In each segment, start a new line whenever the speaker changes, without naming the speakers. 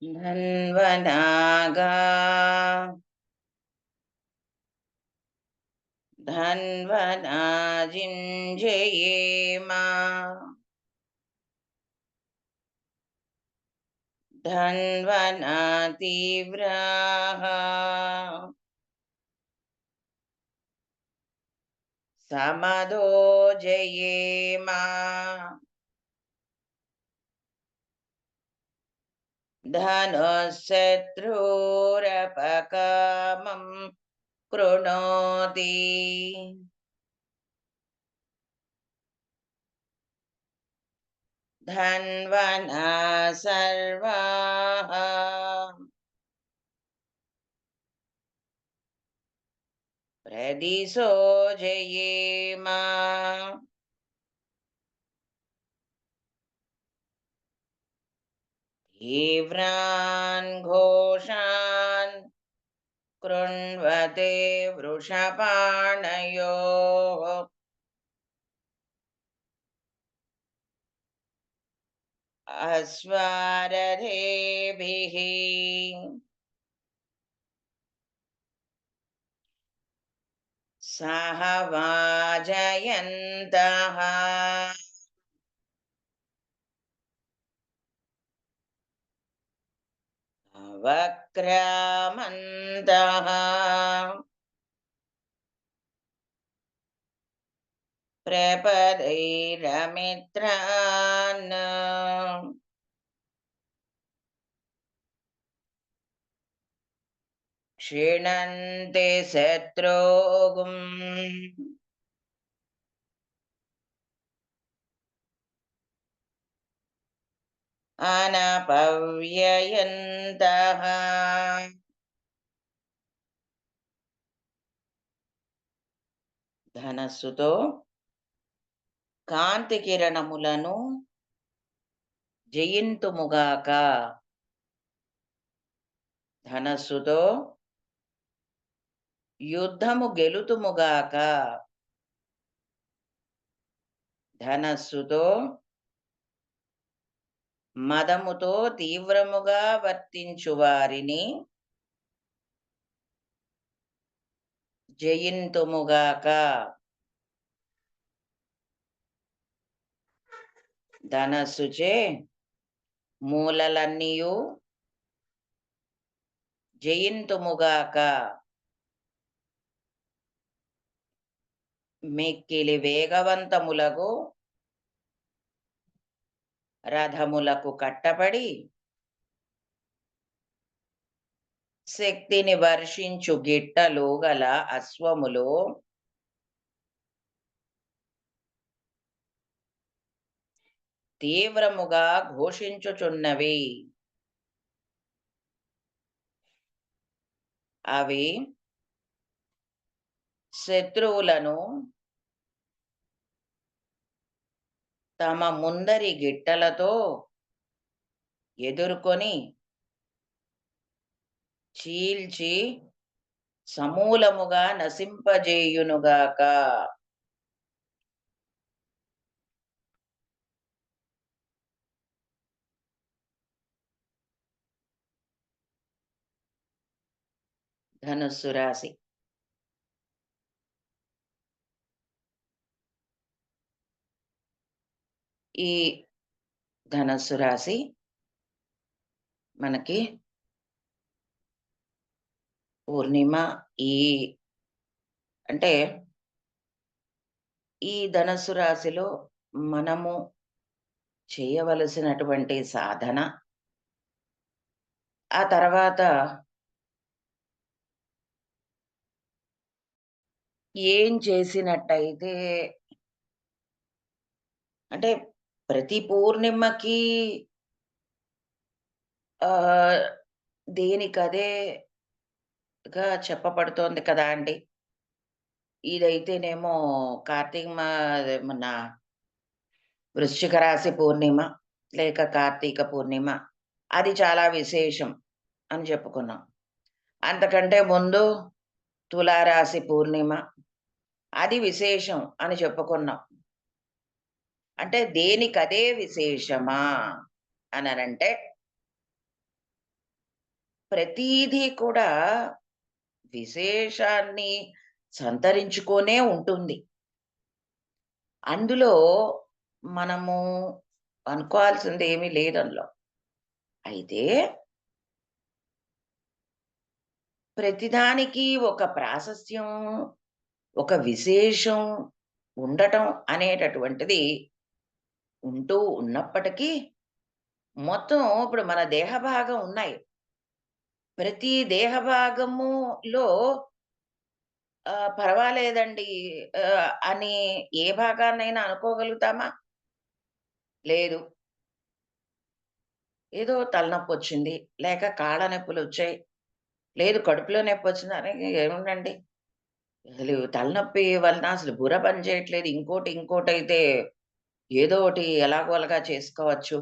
धन्वनागा धन्वनाजिञ्जयेम धन्वनातीव्राः समदो जयेम धनुःशत्रुरपकामं कृणोति धन्वना सर्वाः प्रदिशो जयेम तीव्रान् घोषान् कृण्वते वृषपाणयोः अश्वारथेभिः सह वाजयन्तः वक्रामन्तः प्रपदैरमित्रान् क्षिणन्ति शत्रोगुम् अनपव्ययन्तः ధనస్సుతో కాంతి కిరణములను జయింతుముగాక. ధనస్సుతో యుద్ధము గెలుతుముగాక. ధనస్సుతో మదముతో తీవ్రముగా వర్తించు వారిని జయింతుముగాక. ధనస్సుచే మూలలన్నీయు జయింతుముగాక. మిక్కిలి వేగవంతములగు రథములకు కట్టబడి శక్తిని వర్షించు గిట్టలు గల అశ్వములు తీవ్రముగా ఘోషించుచున్నవి. అవి శత్రువులను తమ ముందరి గిట్టలతో ఎదుర్కొని చీల్చి సమూలముగా నశింపజేయునుగాక. ధనుస్సు రాశి. ఈ ధనస్సు రాశి మనకి పూర్ణిమ ఈ అంటే ఈ ధనస్సు రాశిలో మనము చేయవలసినటువంటి సాధన, ఆ తర్వాత ఏం చేసినట్టయితే అంటే ప్రతి పూర్ణిమకి ఆహ్, దేనికదేగా చెప్పబడుతోంది కదా అండి. ఇదైతేనేమో కార్తీక మన వృశ్చిక రాశి పూర్ణిమ, లేక కార్తీక పూర్ణిమ. అది చాలా విశేషం అని చెప్పుకున్నాం. అంతకంటే ముందు తులారాశి పూర్ణిమ. అది విశేషం అని చెప్పుకున్నాం. అంటే దేనికదే విశేషమా అననంటే ప్రతీదీ కూడా విశేషాన్ని సంతరించుకొనే ఉంటుంది. అందులో మనము అనుకోవాల్సిందేమీ లేదందులో. అయితే ప్రతిదానికి ఒక ప్రాశస్త్యం, ఒక విశేషం ఉండటం అనేటటువంటిది ఉంటూ ఉన్నప్పటికీ, మొత్తం ఇప్పుడు మన దేహ భాగం ఉన్నాయి. ప్రతి దేహ భాగములో పర్వాలేదండి అని ఏ భాగాన్నైనా అనుకోగలుగుతామా? లేదు. ఏదో తలనొప్పొచ్చింది, లేక కాళ్ళ నొప్పులొచ్చాయి, లేదు కడుపులో నొప్పొచ్చిందని ఏముందండి, అసలు తలనొప్పి వలన అసలు బుర్ర పని చేయట్లేదు. ఇంకోటైతే ఏదో ఒకటి ఎలాగోలాగా చేసుకోవచ్చు.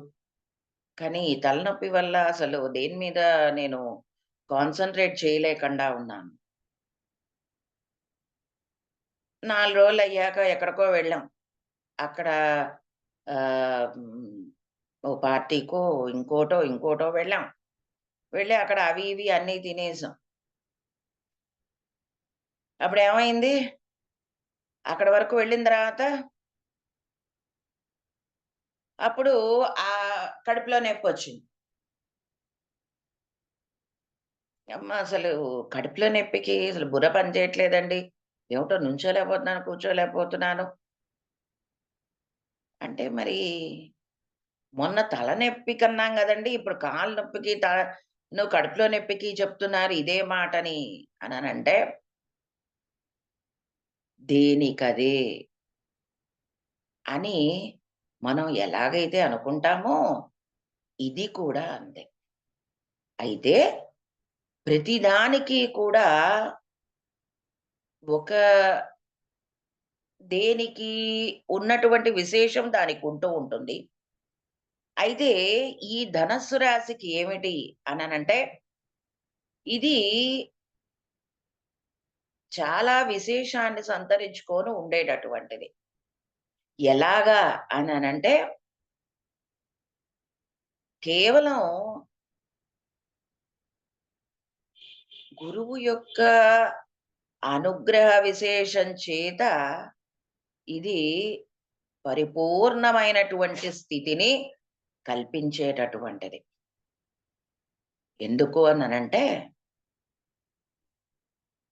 కానీ ఈ తలనొప్పి వల్ల అసలు దేని మీద నేను కాన్సంట్రేట్ చేయలేకుండా ఉన్నాను. 4 రోజులయ్యాక ఎక్కడికో వెళ్ళాం. అక్కడ హ్మ్. ఓ పార్టీకో, ఇంకోటో వెళ్ళాం. వెళ్ళి అక్కడ అవి ఇవి అన్నీ తినేసాం. అప్పుడేమైంది, అక్కడి వరకు వెళ్ళిన తర్వాత అప్పుడు కడుపులో నొప్పొచ్చింది. అమ్మ అసలు కడుపులో నొప్పికి అసలు బుర్ర పని చేయట్లేదండి. ఏమిటో నుంచోలేకపోతున్నాను, కూర్చోలేకపోతున్నాను. అంటే మరి మొన్న తలనొప్పికన్నాం గదండీ! ఇప్పుడు కాళ్ళ నొప్పికి, నువ్వు కడుపులో నొప్పికి చెప్తున్నారు ఇదే మాటని అననంటే, దేనికదే అని మనం ఎలాగైతే అనుకుంటామో, ఇది కూడా అంతే. అయితే ప్రతిదానికి కూడా ఒక దేనికి ఉన్నటువంటి విశేషం దానికుంటూ ఉంటుంది. అయితే ఈ ధనస్సు రాశికి ఏమిటి అననంటే, ఇది చాలా విశేషాన్ని సంతరించుకొని ఉండేటటువంటిది. ఎలాగా అననంటే, కేవలం గురువు యొక్క అనుగ్రహ విశేషం చేత ఇది పరిపూర్ణమైనటువంటి స్థితిని కల్పించేటటువంటిది. ఎందుకు అననంటే,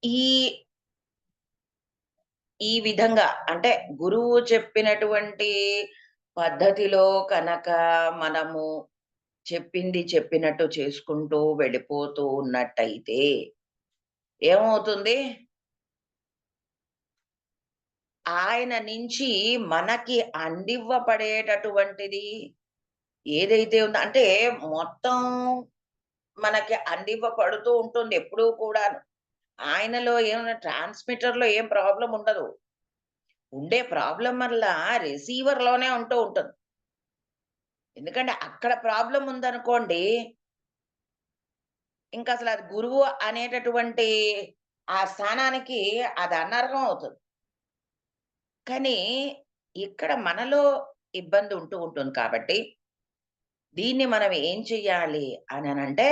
ఈ ఈ విధంగా అంటే గురువు చెప్పినటువంటి పద్ధతిలో కనక మనము చెప్పింది చెప్పినట్టు చేసుకుంటూ వెళ్ళిపోతూ ఉన్నట్టయితే ఏమవుతుంది? ఆయన నుంచి మనకి అందివ్వబడేటటువంటిది ఏదైతే ఉందో అంటే మొత్తం మనకి అందివ్వబడుతూ ఉంటుంది ఎప్పుడూ కూడాను. ఆయనలో ఏమన్నా ట్రాన్స్‌మిటర్‌లో ఏం ప్రాబ్లమ్ ఉండదు. ఉండే ప్రాబ్లమ్ మల్లా రిసీవర్‌లోనే ఉంటూ ఉంటుంది. ఎందుకంటే అక్కడ ప్రాబ్లమ్ ఉందనుకోండి, ఇంకసలు అది గురువు అనేటటువంటి ఆ స్థానానికి అది అనర్హం అవుతుంది. కానీ ఇక్కడ మనలో ఇబ్బంది ఉంటూ ఉంటుంది కాబట్టి, దీన్ని మనం ఏం చెయ్యాలి అననంటే,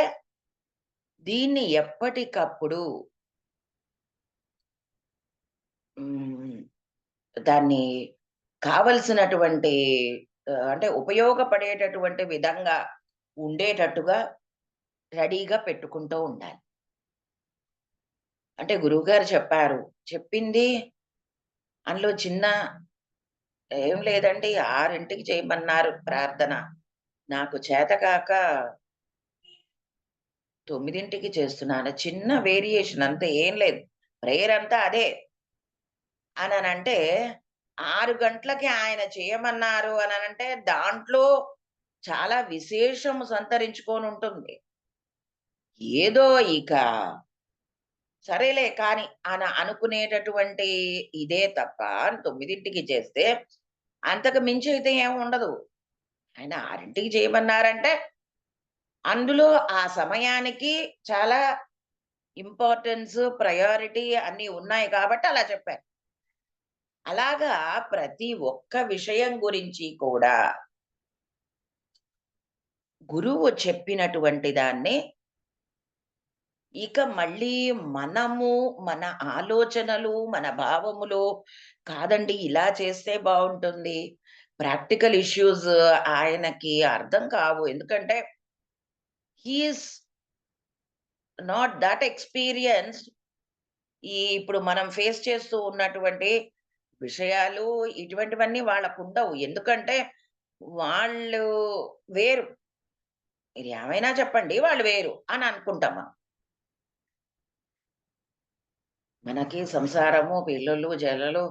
దీన్ని ఎప్పటికప్పుడు హ్మ్. దాన్ని కావలసినటువంటి అంటే ఉపయోగపడేటటువంటి విధంగా ఉండేటట్టుగా రెడీగా పెట్టుకుంటూ ఉండాలి. అంటే గురువుగారు చెప్పారు. చెప్పింది అందులో చిన్న ఏం లేదండి 6కి చేయమన్నారు ప్రార్థన. నాకు చేతకాక 9కి చేస్తున్నాను. చిన్న వేరియేషన్ అంతే ఏం లేదు. ప్రేయర్ అంతా అదే. అననంటే 6 గంటలకి ఆయన చేయమన్నారు అననంటే దాంట్లో చాలా విశేషము సంతరించుకొనుంటుంది. ఏదో ఇక సరేలే కానీ అనుకునేటటువంటి ఇదే తప్ప 9కి చేస్తే అంతకు మించి అయితే ఏమి ఉండదు. ఆయన 6కి చేయమన్నారంటే అందులో ఆ సమయానికి చాలా ఇంపార్టెన్స్, ప్రయారిటీ అన్నీ ఉన్నాయి కాబట్టి అలా చెప్పారు. అలాగా ప్రతి ఒక్క విషయం గురించి కూడా గురువు చెప్పినటువంటి దాన్ని ఇక మళ్ళీ మనము, మన ఆలోచనలు, మన భావములు కాదండి ఇలా చేస్తే బావుంటుంది. ప్రాక్టికల్ ఇష్యూస్ ఆయనకి అర్థం కావు. ఎందుకంటే he is not that experienced ఇప్పుడు మనం ఫేస్ చేస్తూ ఉన్నటువంటి విషయాలు ఇటువంటివన్నీ వాళ్ళకుండవు. ఎందుకంటే వాళ్ళు వేరు. మీరు ఏమైనా చెప్పండి వాళ్ళు వేరు అని అనుకుంటాం మనం. మనకి సంసారము, పిల్లలు, జల్లలు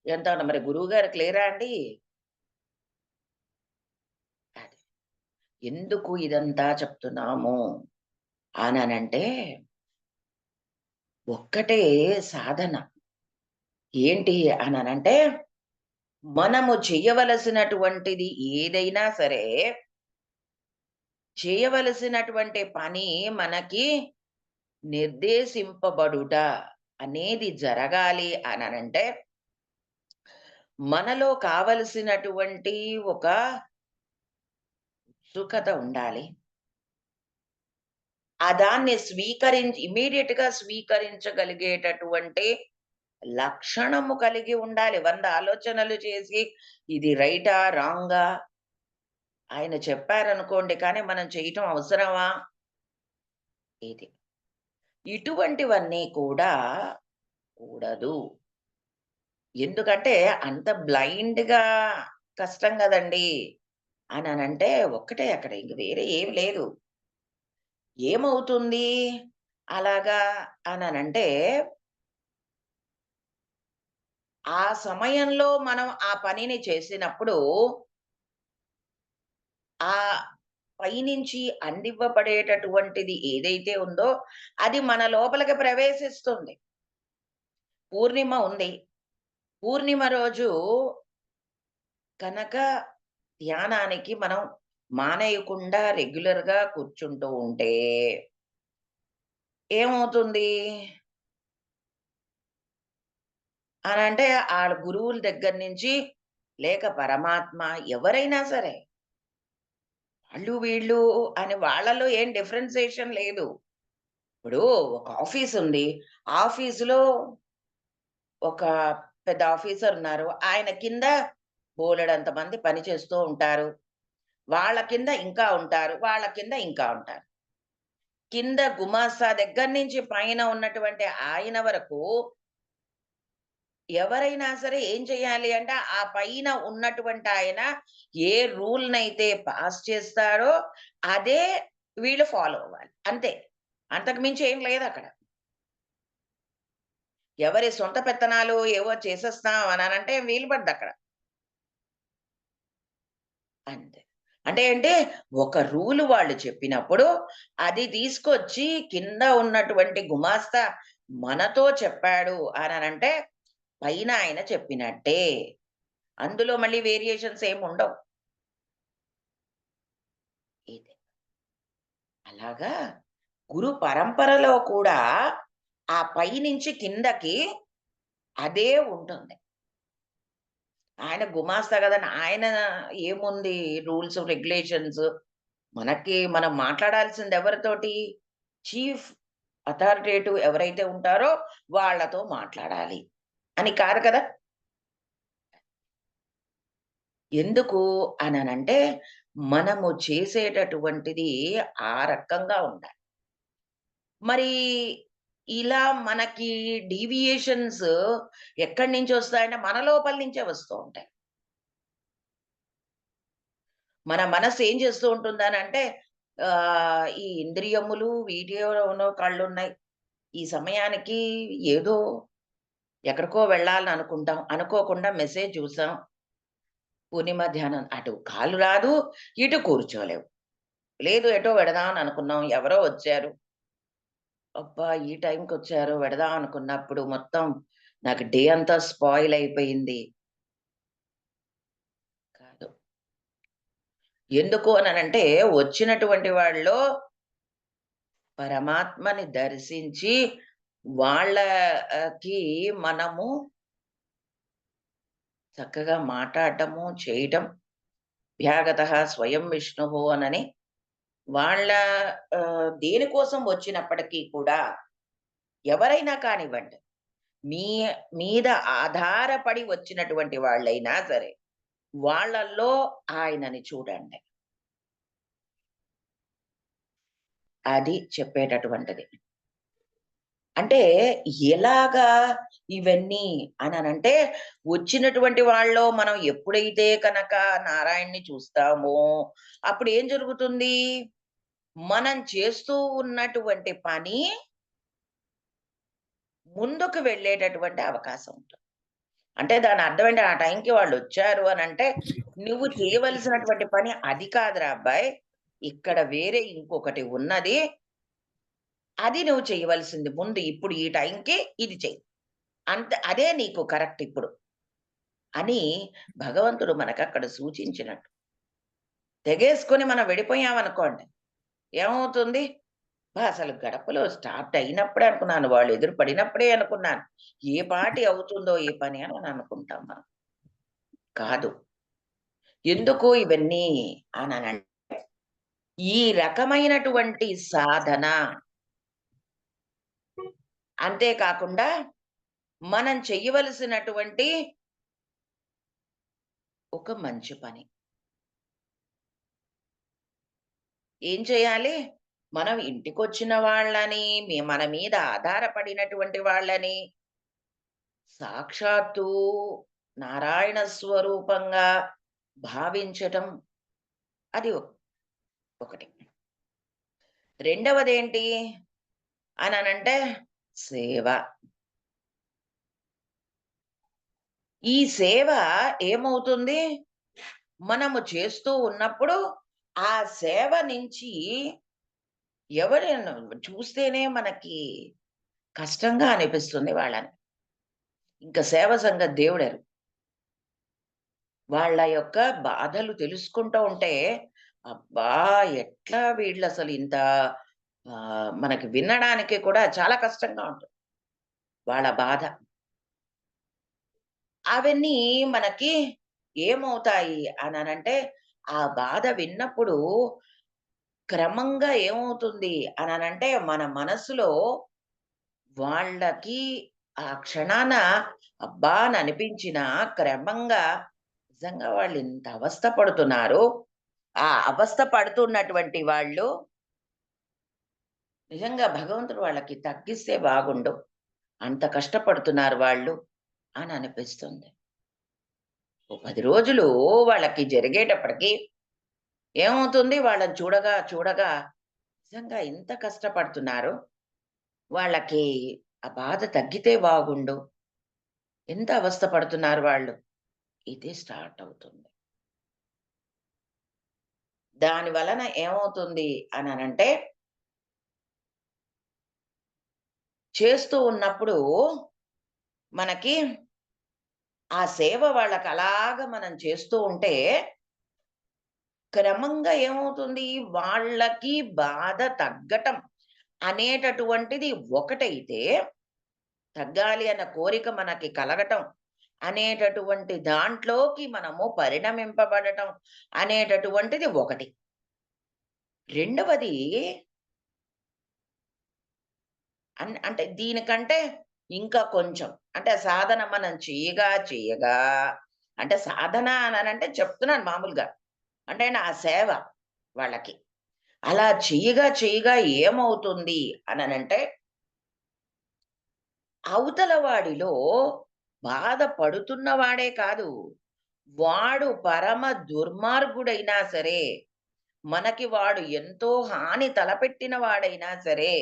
ఎంత మరి గురువుగారికి లేరా అండి? అది. ఎందుకు ఇదంతా చెప్తున్నాము అననంటే, ఒక్కటే సాధన. ఏంటి అననంటే, మనము చెయ్యవలసినటువంటిది ఏదైనా సరే, చేయవలసినటువంటి పని మనకి నిర్దేశింపబడుట అనేది జరగాలి అననంటే, మనలో కావలసినటువంటి ఒక ఉత్సుకత ఉండాలి. దాన్ని ఇమ్మీడియేట్‌గా స్వీకరించగలిగేటటువంటి లక్షణము కలిగి ఉండాలి. 100 ఆలోచనలు చేసి ఇది రైటా? రాంగా? ఆయన చెప్పారనుకోండి, కానీ మనం చేయటం అవసరమా? ఇది. ఇటువంటివన్నీ కూడా కూడదు. ఎందుకంటే అంత బ్లైండ్‌గా కష్టం గదండీ! అననంటే ఒక్కటే అక్కడ ఇంక వేరే ఏమి లేదు. ఏమవుతుంది అలాగా అననంటే, ఆ సమయంలో మనం ఆ పనిని చేసినప్పుడు, ఆ పైనుంచి అందివ్వబడేటటువంటిది ఏదైతే ఉందో, అది మన లోపలికి ప్రవేశిస్తుంది. పూర్ణిమ ఉంది. పూర్ణిమ రోజు కనక ధ్యానానికి మనం మానేయకుండా రెగ్యులర్‌గా కూర్చుంటూ ఉంటే ఏమవుతుంది అనంటే, గురువుల దగ్గర నుంచి లేక పరమాత్మ ఎవరైనా సరే, వాళ్ళు వీళ్ళు అని వాళ్ళలో ఏం డిఫరెన్సియేషన్ లేదు. ఇప్పుడు ఒక ఆఫీసుంది. ఆఫీసులో ఒక పెద్ద ఆఫీసర్ ఉన్నారు. ఆయన కింద బోలెడంత మంది పని చేస్తూ ఉంటారు. వాళ్ళ కింద ఇంకా ఉంటారు. వాళ్ళ కింద ఇంకా ఉంటారు. కింద గుమాస్తా దగ్గర నుంచి పైన ఉన్నటువంటి ఆయన వరకు ఎవరైనా సరే ఏం చేయాలి అంటే, ఆ పైన ఉన్నటువంటి ఆయన ఏ రూల్‌నైతే పాస్ చేస్తారో అదే వీళ్ళు ఫాలో అవ్వాలి. అంతే. అంతకు మించి ఏం లేదక్కడ. ఎవరి సొంత పెత్తనాలు ఏవో చేసేస్తాం అననంటే వీలు పడదక్కడ. అంతే. అంటే ఏంటి, ఒక రూల్ వాళ్ళు చెప్పినప్పుడు, అది తీసుకొచ్చి కింద ఉన్నటువంటి గుమాస్తా మనతో చెప్పాడు అననంటే, పైన ఆయన చెప్పినట్టే. అందులో మళ్ళీ వేరియేషన్స్ ఏముండవు. ఇది. అలాగా గురు పరంపరలో కూడా ఆ పైనుంచి కిందకి అదే ఉంటుంది. ఆయన గుమాస్తా గదని ఆయన ఏముంది రూల్స్, రెగ్యులేషన్స్ మనం మాట్లాడాల్సింది ఎవరితోటి? చీఫ్ అథారిటేటివ్ ఎవరైతే ఉంటారో వాళ్ళతో మాట్లాడాలి అని కాదు కదా! ఎందుకు అననంటే, మనము చేసేటటువంటిది ఆ రకంగా ఉండాలి. మరి ఇలా మనకి డీవియేషన్స్ ఎక్కడి నుంచొస్తాయంటే, మన లోపల నుంచే వస్తూ ఉంటాయి. మన మనస్సు ఏం చేస్తూ ఉంటుందనంటే, ఈ ఇంద్రియములు వీటిలోనో కళ్ళున్నాయి. ఈ సమయానికి ఏదో ఎక్కడికో వెళ్ళాలని అనుకుంటాం. అనుకోకుండా మెసేజ్ చూసాం. పూర్ణిమ ధ్యానం అటు కాలు రాదు, ఇటు కూర్చోలేవు. లేదు ఎటో వెడదాం అని అనుకున్నాం. ఎవరో వచ్చారు. అబ్బా! ఈ టైంకొచ్చారు వెడదాం అనుకున్నప్పుడు మొత్తం నాకు డే అంతా స్పాయిల్ అయిపోయింది. కాదు. ఎందుకు అననంటే వచ్చినటువంటి వాళ్ళలో పరమాత్మని దర్శించి వాళ్ళ కి మనము చక్కగా మాటాడటము, చేయటం. "అభ్యాగతः స్వయం విష్ణుః" అనని వాళ్ళ దేనికోసం వచ్చినప్పటికీ కూడా ఎవరైనా కానివ్వండి, మీ మీద ఆధారపడి వచ్చినటువంటి వాళ్ళైనా సరే, వాళ్ళల్లో ఆయనని చూడండి. అది చెప్పేటటువంటిది. అంటే ఎలాగా ఇవన్నీ అననంటే, వచ్చినటువంటి వాళ్ళలో మనం ఎప్పుడైతే కనక నారాయణ్‌ని చూస్తామో, అప్పుడేం జరుగుతుంది? మనం చేస్తూ ఉన్నటువంటి పని ముందుకు వెళ్ళేటటువంటి అవకాశం ఉంటుంది. అంటే దాని అర్థమేంటి? ఆ టైంకి వాళ్ళొచ్చారు అనంటే, నువ్వు చేయవలసినటువంటి పని అది కాదురా అబ్బాయి! ఇక్కడ వేరే ఇంకొకటి ఉన్నది. అది నువ్వు చేయవలసింది ముందు ఇప్పుడు ఈ టైంకి ఇది చెయ్యి. అదే నీకు కరెక్ట్ ఇప్పుడు అని భగవంతుడు మనకక్కడ సూచించినట్టు. తెగేసుకొని మనం వెళ్ళిపోయామనుకోండి, ఏమవుతుంది? అసలు గడపలో స్టార్ట్ అయినప్పుడే అనుకున్నాను. వాళ్ళు ఎదురు పడినప్పుడే అనుకున్నాను. ఏ పాటి అవుతుందో ఈ పని అని అనుకుంటాం మనం. కాదు. ఎందుకు ఇవన్నీ అననంటే, ఈ రకమైనటువంటి సాధన అంతే కాకుండా మనం చెయ్యవలసినటువంటి ఒక మంచి పని. ఏం చేయాలి? మనం ఇంటికొచ్చిన వాళ్ళని, మన మీద ఆధారపడినటువంటి వాళ్ళని సాక్షాత్తు నారాయణ స్వరూపంగా భావించటం అది ఒకటి. రెండవదేంటి అననంటే సేవ. ఈ సేవ ఏమవుతుంది? మనము చేస్తూ ఉన్నప్పుడు ఆ సేవ నుంచి ఎవరైనా చూస్తేనే మనకి కష్టంగా అనిపిస్తుంది వాళ్ళని. ఇంక సేవ సంగతి దేవుడెరుగు. వాళ్ళ యొక్క బాధలు తెలుసుకుంటూ ఉంటే, అబ్బా! ఎట్లా వీళ్ళసలు ఇంత మనకి వినడానికి కూడా చాలా కష్టంగా ఉంటుంది. వాళ్ళ బాధ. అవన్నీ మనకి ఏమవుతాయి అననంటే, ఆ బాధ విన్నప్పుడు క్రమంగా ఏమవుతుంది అననంటే, మన మనసులో వాళ్ళకి ఆ క్షణాన అబ్బా! అని అనిపించినా క్రమంగా నిజంగా వాళ్ళింత అవస్థ పడుతున్నారు. ఆ అవస్థ పడుతున్నటువంటి వాళ్ళు నిజంగా భగవంతుడు వాళ్ళకి తగ్గిస్తే బాగుండు. అంత కష్టపడుతున్నారు వాళ్ళు అని అనిపిస్తుంది. ఓ 10 రోజులు వాళ్ళకి జరిగేటప్పటికి ఏమవుతుంది వాళ్ళని చూడగా, చూడగా నిజంగా ఇంత కష్టపడుతున్నారు. వాళ్ళకి ఆ బాధ తగ్గితే బాగుండు. ఎంత అవస్థ పడుతున్నారు వాళ్ళు. ఇది స్టార్ట్ అవుతుంది. దాని వలన ఏమవుతుంది అననంటే, చేస్తూ ఉన్నప్పుడు మనకి ఆ సేవ వాళ్ళకలాగా మనం చేస్తూ ఉంటే, క్రమంగా ఏమవుతుంది వాళ్ళకి బాధ తగ్గటం అనేటటువంటిది ఒకటైతే, తగ్గాలి అన్న కోరిక మనకి కలగటం అనేటటువంటి దాంట్లోకి మనము పరిణమింపబడటం అనేటటువంటిది ఒకటి. రెండవది అంటే దీనికంటే ఇంకా కొంచెం అంటే సాధన మనం చేయగా అంటే సాధన అననంటే చెప్తున్నాను మామూలుగా. అంటే నా సేవ వాళ్ళకి. అలా చెయ్యగా ఏమవుతుంది అననంటే, అవతల వాడిలో బాధ పడుతున్నవాడే కాదు, వాడు పరమ దుర్మార్గుడైనా సరే, మనకి వాడు ఎంతో హాని తలపెట్టిన వాడైనా సరే,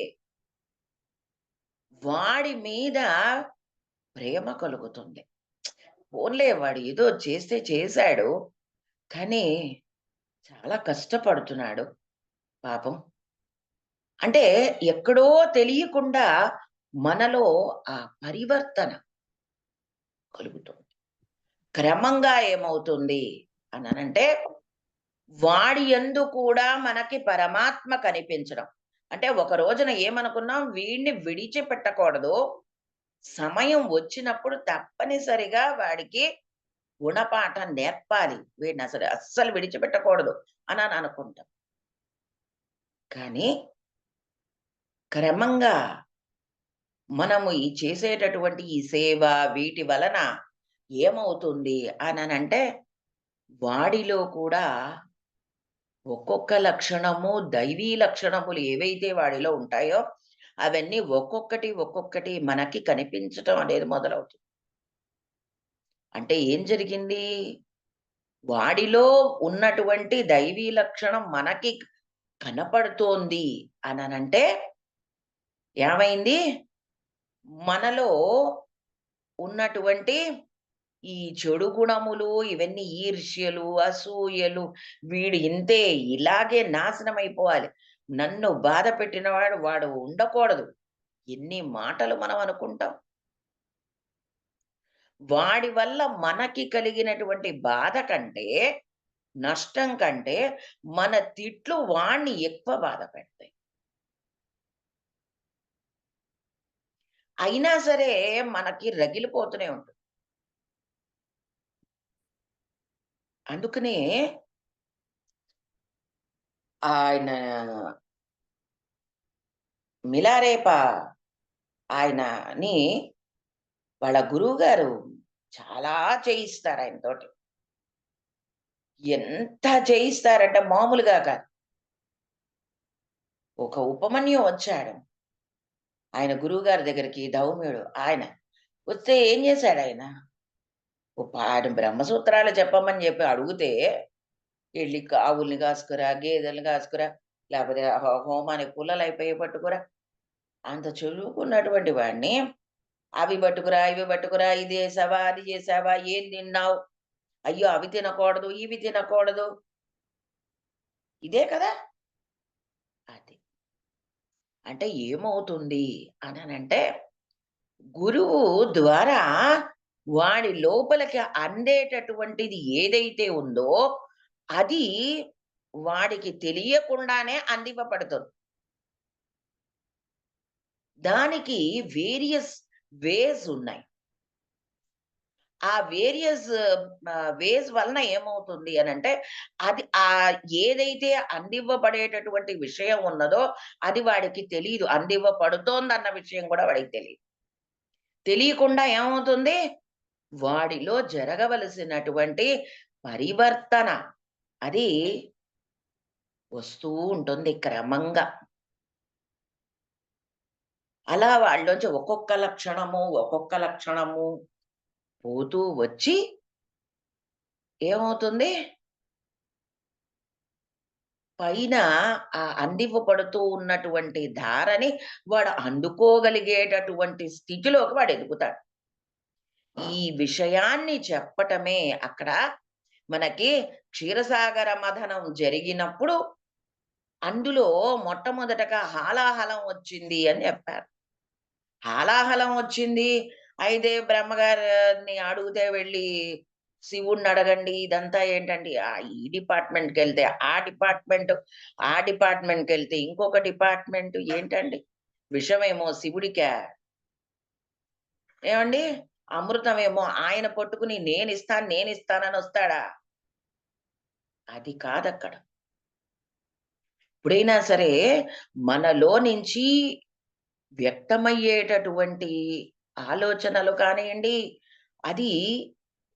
వాడి మీద ప్రేమ కలుగుతుంది. పోన్లే వాడు ఏదో చేస్తే చేశాడు. కానీ చాలా కష్టపడుతున్నాడు పాపం. అంటే ఎక్కడో తెలియకుండా మనలో ఆ పరివర్తన కలుగుతుంది. క్రమంగా ఏమవుతుంది అననంటే, వాడి యందు కూడా మనకి పరమాత్మ కనిపించడం. అంటే ఒక రోజున ఏమనుకున్నాం వీడిని విడిచిపెట్టకూడదు. సమయం వచ్చినప్పుడు తప్పనిసరిగా వాడికి గుణపాఠం నేర్పాలి. వీడినసలు అస్సలు విడిచిపెట్టకూడదు అనని అనుకుంటాం. కానీ క్రమంగా మనము ఈ చేసేటటువంటి ఈ సేవ వీటి వలన ఏమవుతుంది అననంటే, వాడిలో కూడా ఒక్కొక్క లక్షణము దైవీ లక్షణములు ఏవైతే వాడిలో ఉంటాయో, అవన్నీ ఒక్కొక్కటి, ఒక్కొక్కటి మనకి కనిపించటం అనేది మొదలవుతుంది. అంటే ఏం జరిగింది? వాడిలో ఉన్నటువంటి దైవీ లక్షణం మనకి కనపడుతోంది అననంటే ఏమైంది? మనలో ఉన్నటువంటి ఈ చెడు గుణములు ఇవన్నీ ఈర్ష్యలు, అసూయలు వీడు ఇంతే ఇలాగే నాశనమైపోవాలి. నన్ను బాధ పెట్టినవాడు వాడు ఉండకూడదు. ఎన్ని మాటలు మనం అనుకుంటాం. వాడి వల్ల మనకి కలిగినటువంటి బాధ కంటే, నష్టం కంటే మన తిట్లు వాడిని ఎక్కువ బాధ పెడతాయి. అయినా సరే మనకి రగిలిపోతూనే ఉంటుంది. అందుకనే ఆయన మిలారేపా ఆయనని వాళ్ళ గురువుగారు చాలా చేయిస్తారు ఆయనతోటి. ఎంత చేయిస్తారంటే మామూలుగా కాదు. ఒక ఉపమన్యు వచ్చాడు. ఆయన గురువుగారి దగ్గరికి ధౌమ్యుడు ఆయన. వస్తే ఏం చేశాడాయన? ఆయన బ్రహ్మసూత్రాలు చెప్పమని చెప్పి అడుగుతే, ఎళ్లి ఆవుల్ని కాసుకురా, గేదెల్ని కాసుకురా, లేపోతే హోమానికి పుల్లలయిపోయి పట్టుకురా. అంత చదువుకున్నటువంటి వాడిని, అవి పట్టుకురా, ఇవి పట్టుకురా, ఇది చేసావా, అది చేసావా, ఏం తిన్నావు? అయ్యో! అవి తినకూడదు, ఇవి తినకూడదు. ఇదే కదా! అది. అంటే ఏమవుతుంది అననంటే, గురువు ద్వారా వాడి లోపలికి అందేటటువంటిది ఏదైతే ఉందో, అది వాడికి తెలియకుండానే అందివ్వబడుతుంది. దానికి వేరియస్ వేస్ ఉన్నాయి. ఆ వేరియస్ వేస్ వలన ఏమవుతుంది అనంటే, అది ఏదైతే అందివ్వబడేటటువంటి విషయం ఉన్నదో, అది వాడికి తెలీదు. అందివ్వబడుతోందన్న విషయం కూడా వాడికి తెలీదు. తెలియకుండా ఏమవుతుంది? వాడిలో జరగవలసినటువంటి పరివర్తన అది వస్తూ ఉంటుంది క్రమంగా. అలా వాళ్ళలోంచి ఒక్కొక్క లక్షణము పోతూ వచ్చి ఏమవుతుంది? పైన అందివ్వబడుతూ ఉన్నటువంటి ధారని వాడు అందుకోగలిగేటటువంటి స్థితిలోకి వాడు ఎదుగుతాడు. ఈ విషయాన్ని చెప్పటమే అక్కడ మనకి క్షీరసాగర మథనం జరిగినప్పుడు అందులో మొట్టమొదటగా హాలాహలం వచ్చింది అని చెప్పారు. హాలాహలం వచ్చింది. అయితే బ్రహ్మగారిని అడిగితే వెళ్ళి శివుడినడగండి ఇదంతా ఏంటండి? ఈ డిపార్ట్‌మెంట్‌కెళ్తే ఆ డిపార్ట్‌మెంట్‌కెళ్తే ఇంకొక డిపార్ట్‌మెంట్ ఏంటండి? విషమేమో శివుడికా? ఏవండీ? అమృతమేమో ఆయన పట్టుకుని నేనిస్తాననొస్తాడా? అది కాదక్కడ. ఎప్పుడైనా సరే మనలో నుంచి వ్యక్తమయ్యేటటువంటి ఆలోచనలు కానియండి, అది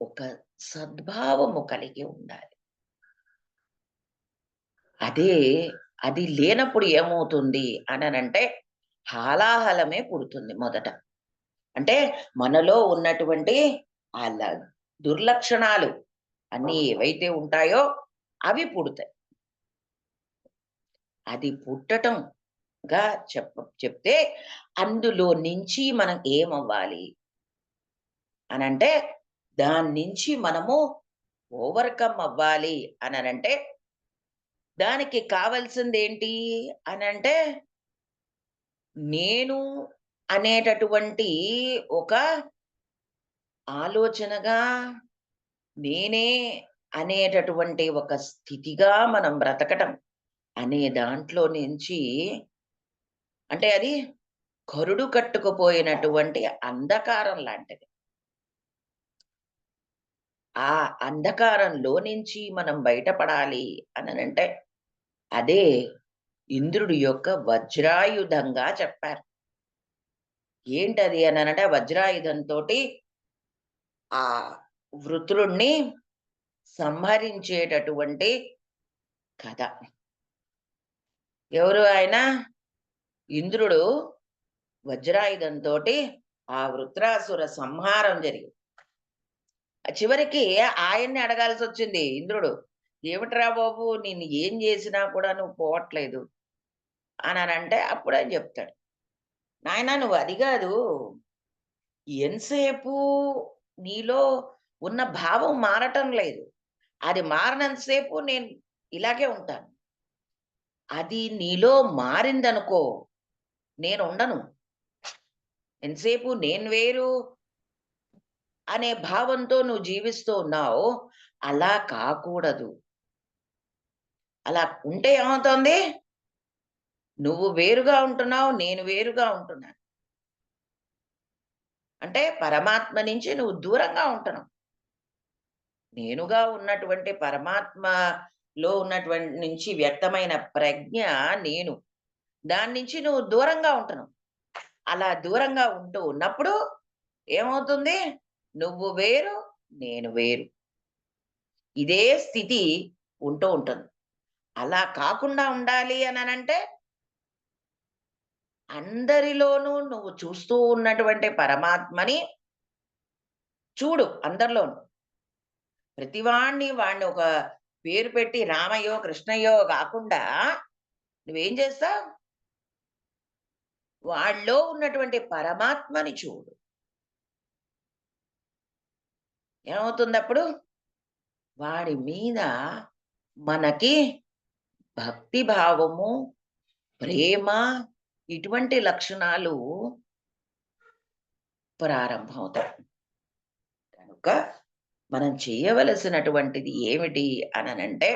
ఒక సద్భావము కలిగి ఉండాలి. అదే అది లేనప్పుడు ఏమవుతుంది అననంటే, హాలాహలమే పుడుతుంది మొదట. అంటే మనలో ఉన్నటువంటి ఆ ల దుర్లక్షణాలు అన్నీ ఏవైతే ఉంటాయో అవి పుడతాయి. అది పుట్టటంగా చెప్తే అందులో నుంచి మనం ఏమవ్వాలి అనంటే, దాన్నించి మనము ఓవర్‌కమ్ అవ్వాలి అననంటే, దానికి కావాల్సిందేంటి అనంటే, నేను అనేటటువంటి ఒక ఆలోచనగా, నేనే అనేటటువంటి ఒక స్థితిగా మనం బ్రతకటం అనే దాంట్లో నుంచి అంటే అది కరుడు కట్టుకుపోయినటువంటి అంధకారం లాంటిది. ఆ అంధకారంలో నుంచి మనం బయటపడాలి అననంటే, అదే ఇంద్రుడి యొక్క వజ్రాయుధంగా చెప్పారు. ఏంటది అననంటే, ఆ వజ్రాయుధంతోటి ఆ వృత్రుడిని సంహరించేటటువంటి కథ. ఎవరు ఆయన? ఇంద్రుడు వజ్రాయుధంతోటి ఆ వృత్రాసుర సంహారం జరిగింది. చివరికి ఆయన్ని అడగాల్సొచ్చింది ఇంద్రుడు. "ఏమిట్రా బాబు! నిన్ను ఏం జేసినా కూడా నువ్వు పోవట్లేదు" అననంటే అప్పుడాయన జెప్తాడు. "నాయనా నువ్వు అది గాదు. ఎంతసేపు నీలో ఉన్న భావం మారటం లేదు. అది మారనంత సేపు నేను ఇలాగే ఉంటాను. అది నీలో మారిందనుకో నేనుండను. ఎంతసేపు నేను వేరు అనే భావంతో నువ్వు జీవిస్తూ ఉన్నావు. అలా కాకూడదు. అలా ఉంటే ఏమవుతోంది? నువ్వు వేరుగా ఉంటున్నావు. నేను వేరుగా ఉంటున్నాను. అంటే పరమాత్మ నుంచి నువ్వు దూరంగా ఉంటున్నావు. నేనుగా ఉన్నటువంటి పరమాత్మలో ఉన్నటువంటి నుంచి వ్యక్తమైన ప్రజ్ఞ నేను. దాని నుంచి నువ్వు దూరంగా ఉంటున్నావు. అలా దూరంగా ఉంటూ ఉన్నప్పుడు ఏమవుతుంది? నువ్వు వేరు, నేను వేరు. ఇదే స్థితి ఉంటూ ఉంటుంది. అలా కాకుండా ఉండాలి అననంటే, అందరిలోనూ నువ్వు చూస్తూ ఉన్నటువంటి పరమాత్మని చూడు అందరిలోను. వాడిని ఒక పేరు పెట్టి రామయ్యో, కృష్ణయ్యో గాకుండా నువ్వేం చేస్తావు? వాళ్ళలో ఉన్నటువంటి పరమాత్మని చూడు. ఏమవుతుందప్పుడు? వాడి మీద మనకి భక్తి భావము, ప్రేమ ఇటువంటి లక్షణాలు ప్రారంభమవుతాయి. కనుక మనం చేయవలసినటువంటిది ఏమిటి అననంటే,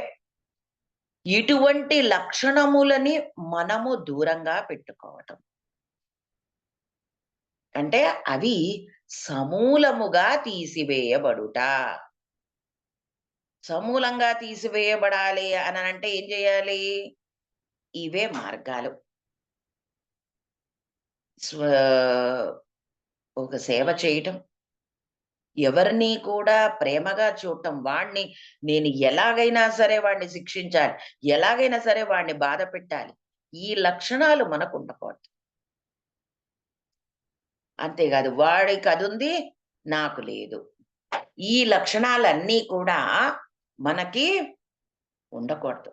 ఇటువంటి లక్షణములని మనము దూరంగా పెట్టుకోవటం. అంటే అవి సమూలముగా తీసివేయబడుట. సమూలంగా తీసివేయబడాలి అననంటే ఏం చేయాలి? ఇవే మార్గాలు. స్వ ఒక సేవ చేయటం, ఎవరిని కూడా ప్రేమగా చూడటం, నేను ఎలాగైనా సరే వాడిని శిక్షించాలి, ఎలాగైనా సరే వాడిని బాధపెట్టాలి. ఈ లక్షణాలు మనకుండకూడదు. అంతేకాదు వాడికదుంది, నాకు లేదు. ఈ లక్షణాలన్నీ కూడా మనకి ఉండకూడదు.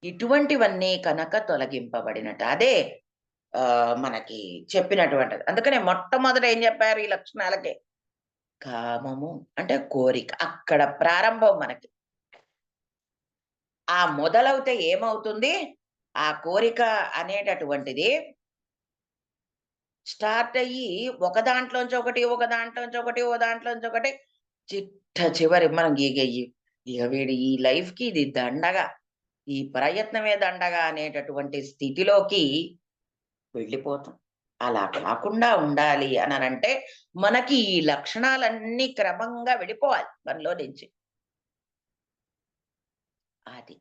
ఇటువంటివన్నీ కనుక తొలగింపబడినట్టు. అదే మనకి చెప్పినటువంటిది. అందుకనే మొట్టమొదట ఏం చెప్పారు ఈ లక్షణాలకి? కామము అంటే కోరిక. అక్కడ ప్రారంభం మనకి. ఆ మొదలవుతే ఏమవుతుంది? ఆ కోరిక అనేటటువంటిది స్టార్ట్ అయ్యి ఒక దాంట్లోంచి ఒకటి, ఒక దాంట్లోంచి ఒకటి, ఓ దాంట్లోంచి ఒకటి చివరి మనం ఇగ వీడి ఈ లైఫ్‌కి ఇది దండగ. ఈ ప్రయత్నమే దండగ అనేటటువంటి స్థితిలోకి వెళ్ళిపోతాం. అలా కాకుండా ఉండాలి అననంటే, మనకి ఈ లక్షణాలన్నీ క్రమంగా వెళ్ళిపోవాలి మనలో నుంచి. అది.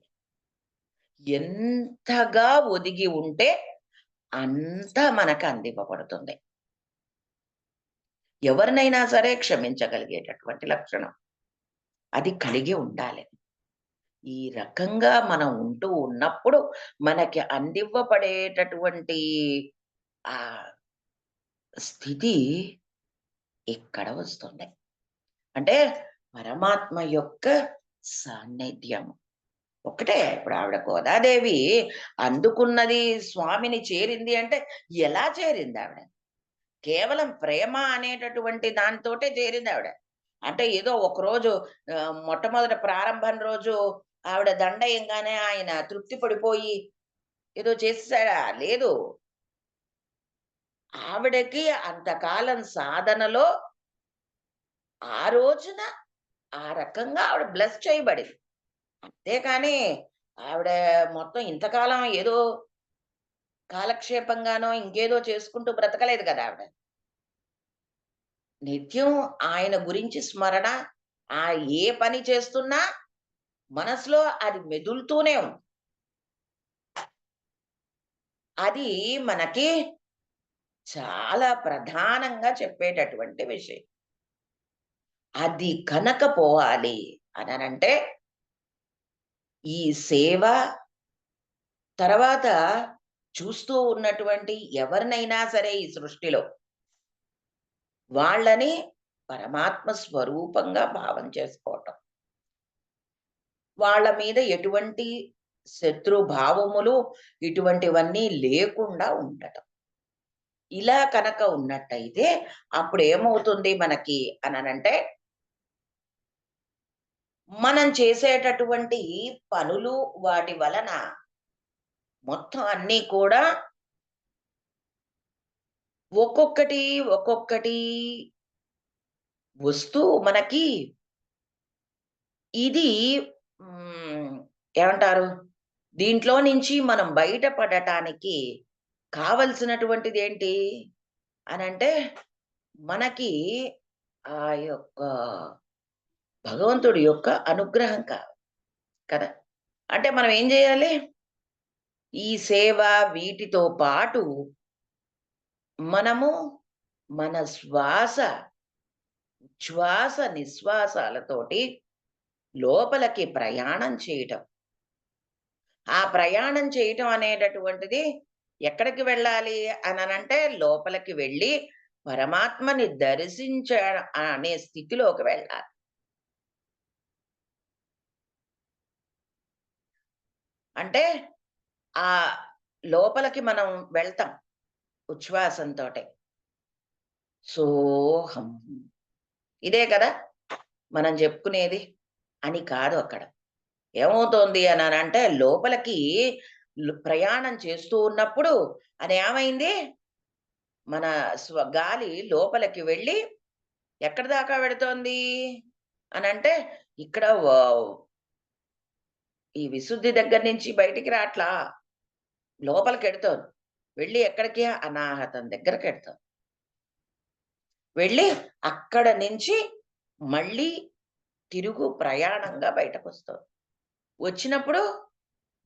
ఎంతగా ఒదిగి ఉంటే, అంత మనకు అందివ్వబడుతుంది. ఎవరినైనా సరే క్షమించగలిగేటటువంటి లక్షణం. అది కలిగి ఉండాలి. ఈ రకంగా మనం ఉంటూ ఉన్నప్పుడు, మనకి అందివ్వబడేటటువంటి ఆ స్థితి ఇక్కడ వస్తుంది. అంటే పరమాత్మ యొక్క సాన్నిధ్యం. ఒక్కటే ఇప్పుడు ఆవిడ గోదాదేవి అందుకున్నది స్వామిని చేరింది అంటే ఎలా చేరిందావిడ? కేవలం ప్రేమ అనేటటువంటి దానితోటే చేరిందావిడ. అంటే ఏదో ఒకరోజు మొట్టమొదటి ప్రారంభం రోజు ఆవిడ దండెయ్యంగానే ఆయన తృప్తి పడిపోయి ఏదో చేసేసాడా? లేదు. ఆవిడకి అంతకాలం సాధనలో ఆ రోజున ఆ రకంగా ఆవిడ బ్లెస్ చేయబడింది. అంతేకాని ఆవిడ మొత్తం ఇంతకాలం ఏదో కాలక్షేపంగానో, ఇంకేదో చేసుకుంటూ బ్రతకలేదు కదా ఆవిడ. నిత్యం ఆయన గురించి స్మరణ, ఏ పని చేస్తున్నా మనసులో అది మెదులుతూనే ఉంది. అది మనకి చాలా ప్రధానంగా చెప్పేటటువంటి విషయం. అది కనక పోవాలి అననంటే, ఈ సేవ తర్వాత చూస్తూ ఉన్నటువంటి ఎవరినైనా సరే ఈ సృష్టిలో, వాళ్ళని పరమాత్మ స్వరూపంగా భావం చేసుకోవటం. వాళ్ళ మీద ఎటువంటి శత్రు భావములు ఇటువంటివన్నీ లేకుండా ఉండటం. ఇలా కనక ఉన్నట్టయితే అప్పుడేమవుతుంది మనకి అననంటే, మనం చేసేటటువంటి పనులు వాటి వలన మొత్తం అన్నీ కూడా ఒక్కొక్కటి, ఒక్కొక్కటి వస్తూ మనకి ఇది హ్మ్. ఏమంటారు? దీంట్లో నుంచి మనం బయట పడటానికి కావలసినటువంటిదేంటి అనంటే, మనకి ఆ యొక్క భగవంతుడి యొక్క అనుగ్రహం కదా! అంటే మనం ఏం జేయాలి? ఈ సేవ వీటితో పాటు మనము మన ఉచ్ఛ్వాస, నిశ్వాసాలతోటి లోపలికి ప్రయాణం చేయటం. ఆ ప్రయాణం చేయటం అనేటటువంటిది ఎక్కడికి వెళ్ళాలి అననంటే, లోపలికి వెళ్ళి పరమాత్మని అనే స్థితిలోకి వెళ్ళాలి. అంటే ఆహ్, లోపలికి మనం వెళ్తాం ఉచ్ఛ్వాసంతోటే. సోహం ఇదే కదా! మనం జెప్పుకునేది అని కాదు అక్కడ. ఏమవుతోంది అననంటే లోపలికి ప్రయాణం చేస్తూ ఉన్నప్పుడు అదేమైంది? మన గాలి లోపలికి వెళ్ళి ఎక్కడి దాకా వెడుతోంది అనంటే, ఇక్కడ ఈ విశుద్ధి దగ్గర నుంచి బయటికి రాట్లా. లోపలికెడుతోంది. వెళ్ళి ఎక్కడికి? అనాహతం దగ్గరకెడుతోంది. వెళ్ళి అక్కడ నుంచి మళ్ళీ తిరుగు ప్రయాణంగా బయటకొస్తోంది. వచ్చినప్పుడు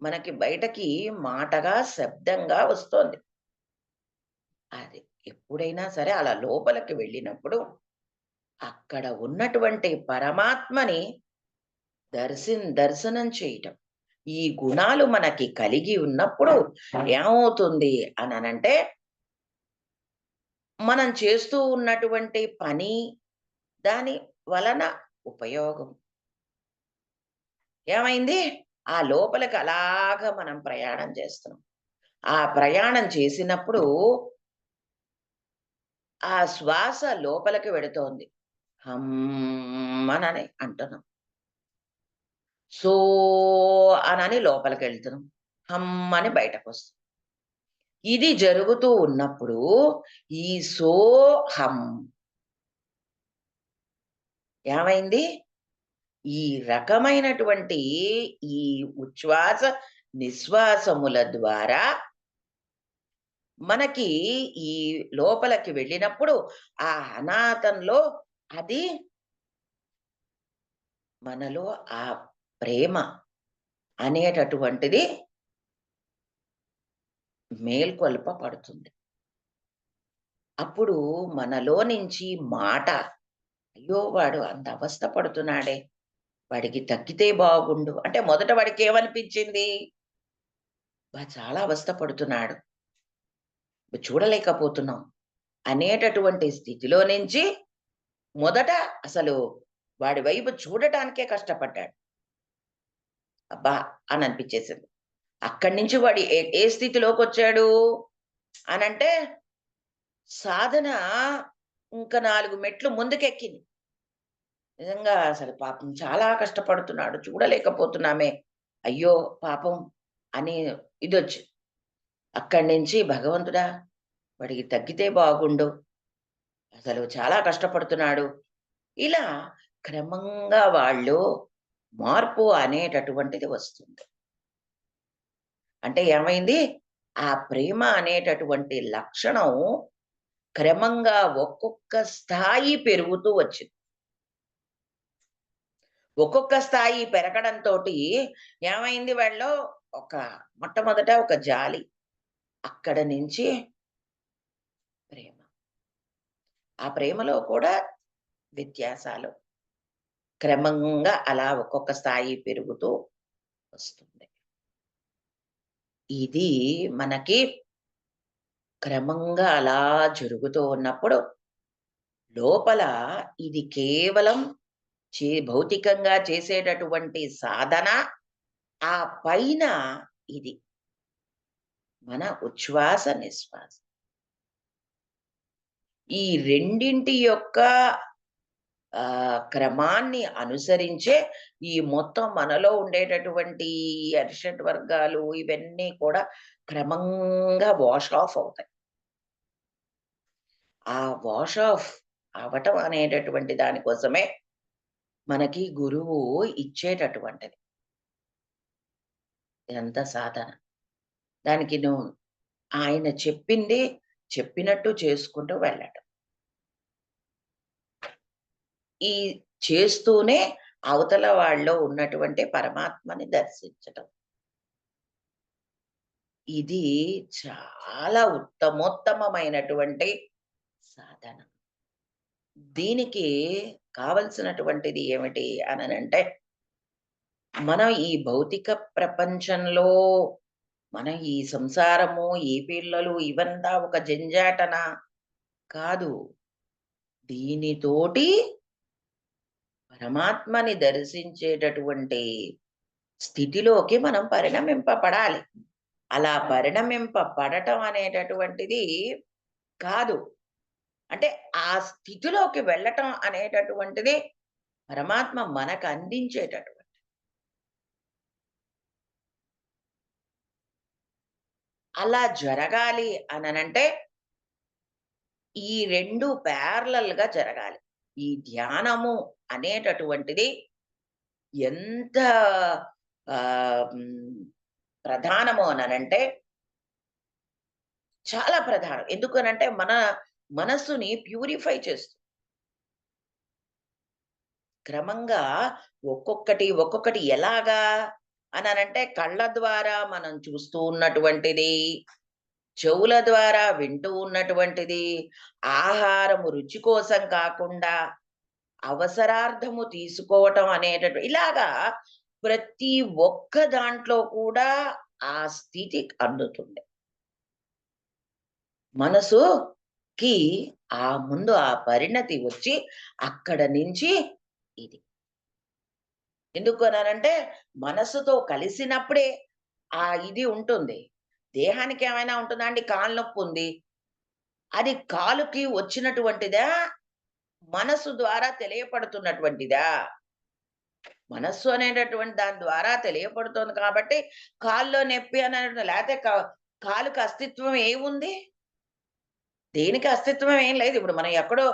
మనకి బయటకి మాటగా, శబ్దంగా వస్తోంది. అది ఎప్పుడైనా సరే అలా లోపలికి వెళ్ళినప్పుడు అక్కడ ఉన్నటువంటి పరమాత్మని దర్శనం చేయటం. ఈ గుణాలు మనకి కలిగి ఉన్నప్పుడు ఏమవుతుంది అననంటే, మనం చేస్తూ ఉన్నటువంటి పని, దాని వలన ఉపయోగం. ఏమైంది? ఆ లోపలికి అలాగా మనం ప్రయాణం చేస్తున్నాం. ఆ ప్రయాణం చేసినప్పుడు ఆ శ్వాస లోపలికి వెడుతోంది. హమ్మనని అంటున్నాం. సో అనని లోపలికెళ్తున్నాం. హమ్మని బయటకొస్తుంది. ఇది జరుగుతూ ఉన్నప్పుడు ఈ సోహం ఏమైంది? ఈ రకమైనటువంటి ఈ ఉచ్ఛ్వాస, నిశ్వాసముల ద్వారా మనకి ఈ లోపలికి వెళ్ళినప్పుడు ఆ అనాథంలో అది మనలో ఆ ప్రేమ అనేటటువంటిది మేల్కొల్పబడుతుంది. అప్పుడు మనలో నుంచి మాట, అయ్యో! వాడు అంత అవస్థ పడుతున్నాడే, వాడికి తగ్గితే బాగుండు. అంటే మొదట వాడికేమనిపించింది? చాలా అవస్థ పడుతున్నాడు. చూడలేకపోతున్నాం అనేటటువంటి స్థితిలో నుంచి మొదట అసలు వాడి వైపు చూడటానికే కష్టపడ్డాడు. అబ్బా! అని అనిపించేసింది. అక్కడి నుంచి వాడు ఏ స్థితిలోకొచ్చాడు అనంటే, సాధన ఇంక 4 మెట్లు ముందుకెక్కింది. నిజంగా అసలు పాపం చాలా కష్టపడుతున్నాడు. చూడలేకపోతున్నామే. అయ్యో! పాపం అని ఇదొచ్చింది. అక్కడి నుంచి భగవంతుడా! వాడికి తగ్గితే బాగుండు. అసలు చాలా కష్టపడుతున్నాడు. ఇలా క్రమంగా వాళ్ళు మార్పు అనేటటువంటిది వస్తుంది. అంటే ఏమైంది? ఆ ప్రేమ అనేటటువంటి లక్షణం క్రమంగా ఒక్కొక్క స్థాయి పెరుగుతూ వచ్చింది. ఒక్కొక్క స్థాయి పెరగడంతోటి ఏమైంది వాళ్ళలో ఒక మొట్టమొదట ఒక జాలి. అక్కడ నుంచి ప్రేమ. ఆ ప్రేమలో కూడా వ్యత్యాసాలు క్రమంగా అలా ఒక్కొక్క స్థాయి పెరుగుతూ వస్తుంది. ఇది మనకి క్రమంగా అలా జరుగుతూ ఉన్నప్పుడు లోపల ఇది కేవలం భౌతికంగా చేసేటటువంటి సాధన. ఆ పైన ఇది మన ఉచ్ఛ్వాస, నిశ్వాస. ఈ రెండింటి యొక్క క్రమాన్ని అనుసరించే ఈ మొత్తం మనలో ఉండేటటువంటి ఈ అరిషడ్ వర్గాలు ఇవన్నీ కూడా క్రమంగా వాష్ ఆఫ్ అవుతాయి. ఆ వాష్ ఆఫ్ అవ్వటం అనేటటువంటి దాని కోసమే మనకి గురువు ఇచ్చేటటువంటిది. ఇదంతా సాధన. దానికి ఆయన చెప్పింది చెప్పినట్టు చేసుకుంటూ వెళ్ళటం. ఈ చేస్తూనే అవతల వాళ్ళలో ఉన్నటువంటి పరమాత్మని దర్శించటం. ఇది చాలా ఉత్తమోత్తమమైనటువంటి సాధన. దీనికి కావలసినటువంటిది ఏమిటి అననంటే, మనం ఈ భౌతిక ప్రపంచంలో మనం ఈ సంసారము, ఈ పిల్లలు ఇవంతా ఒక జంజాటన కాదు. దీనితోటి పరమాత్మని దర్శించేటటువంటి స్థితిలోకి మనం పరిణమింపబడాలి. అలా పరిణమింపబడటం అనేటటువంటిది కాదు. అంటే ఆ స్థితిలోకి వెళ్ళటం అనేటటువంటిది పరమాత్మ మనకు అందించేటటువంటి. అలా జరగాలి అననంటే ఈ 2 ప్యారలల్‌గా జరగాలి. ఈ ధ్యానము అనేటటువంటిది ఎంత ప్రధానము అనంటే చాలా ప్రధానం. ఎందుకనంటే మన మనస్సుని ప్యూరిఫై చేస్తుంది. క్రమంగా ఒక్కొక్కటి ఎలాగా అననంటే కళ్ళ ద్వారా మనం చూస్తూ ఉన్నటువంటిది, చెవుల ద్వారా వింటూ ఉన్నటువంటిది, ఆహారము రుచి కోసం కాకుండా అవసరార్థము తీసుకోవటం ఇలాగా ప్రతి ఒక్క దాంట్లో కూడా ఆ స్థితి అందుతుంది. మనసుకి ముందు ఆ పరిణతి వచ్చి అక్కడ నుంచి ఇది. ఎందుకు అనంటే మనస్సుతో కలిసినప్పుడే ఇది ఉంటుంది. దేహానికి ఏమైనా ఉంటుందా అండి? కాలు నొప్పుంది. అది కాలుకి వచ్చినటువంటిదా? మనసు ద్వారా తెలియపడుతున్నటువంటిదా? మనస్సు అనేటటువంటి దాని ద్వారా తెలియపడుతోంది కాబట్టి కాల్లో నొప్పి లేతే కాలుకి అస్తిత్వం ఏముంది? దేనికి అస్తిత్వం ఏం లేదు. ఇప్పుడు మనం ఎక్కడో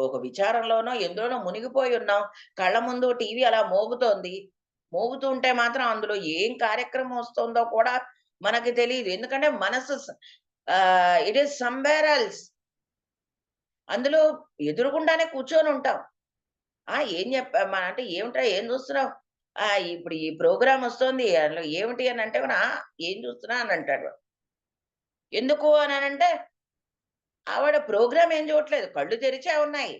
ఒక విచారంలోనో, ఎందులోనో మునిగిపోయి ఉన్నాం. కళ్ళ ముందు టీవీ అలా మోగుతోంది. మోగుతూ ఉంటే మాత్రం అందులో ఏం కార్యక్రమం వస్తోందో కూడా మనకి తెలీదు. ఎందుకంటే మనసు ఇట్ ఈస్ సమ్‌వేర్ ఎల్స్. అందులో ఎదురుగుండానే కూర్చొనుంటాం. ఏం అంటే "ఏమిట్రా ఏం చూస్తున్నావు?" ఇప్పుడు ఈ ప్రోగ్రామ్ వస్తోంది. అందులో ఏమిటి అనంటే ఏం చూస్తున్నా" అని అంటాడు వాడు. ఎందుకు అననంటే ఆవిడ ప్రోగ్రామ్ ఏం చూడట్లేదు. కళ్ళు తెరిచే ఉన్నాయి.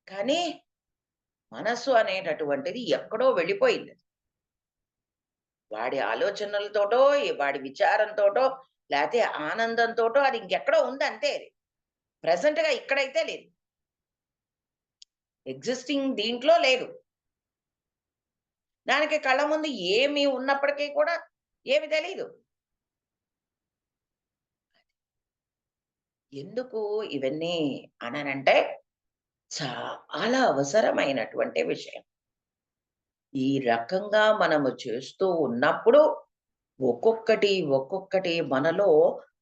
కానీ మనస్సు అనేటటువంటిది ఎక్కడో వెళ్ళిపోయింది. వాడి ఆలోచనలతోటో, వాడి విచారంతోటో, లేతే ఆనందంతోటో అది ఇంకెక్కడో ఉంది అంతే అది. ప్రెజెంట్‌గా ఇక్కడైతే లేదు. ఎగ్జిస్టింగ్ దీంట్లో లేదు. దానికి కళ్ళ ముందు ఏమి ఉన్నప్పటికీ కూడా ఏమి తెలీదు. ఎందుకు ఇవన్నీ అననంటే చాలా అవసరమైనటువంటి విషయం. ఈ రకంగా మనము చేస్తూ ఉన్నప్పుడు ఒక్కొక్కటి మనలో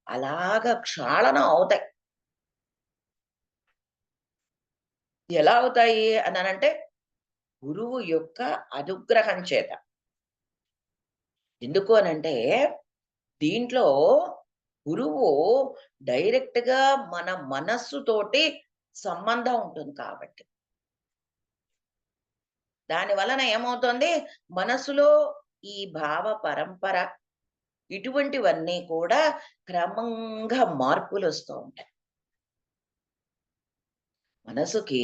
అలాగా క్షాళన అవుతాయి. ఎలా అవుతాయి అననంటే గురువు యొక్క అనుగ్రహం చేత. ఎందుకు అనంటే దీంట్లో గురువు డైరెక్ట్‌గా మన మనస్సుతోటి సంబంధం ఉంటుంది కాబట్టి. దాని వలన ఏమవుతుంది మనసులో ఈ భావ పరంపర ఇటువంటివన్నీ కూడా క్రమంగా మార్పులొస్తూ ఉంటాయి. మనసుకి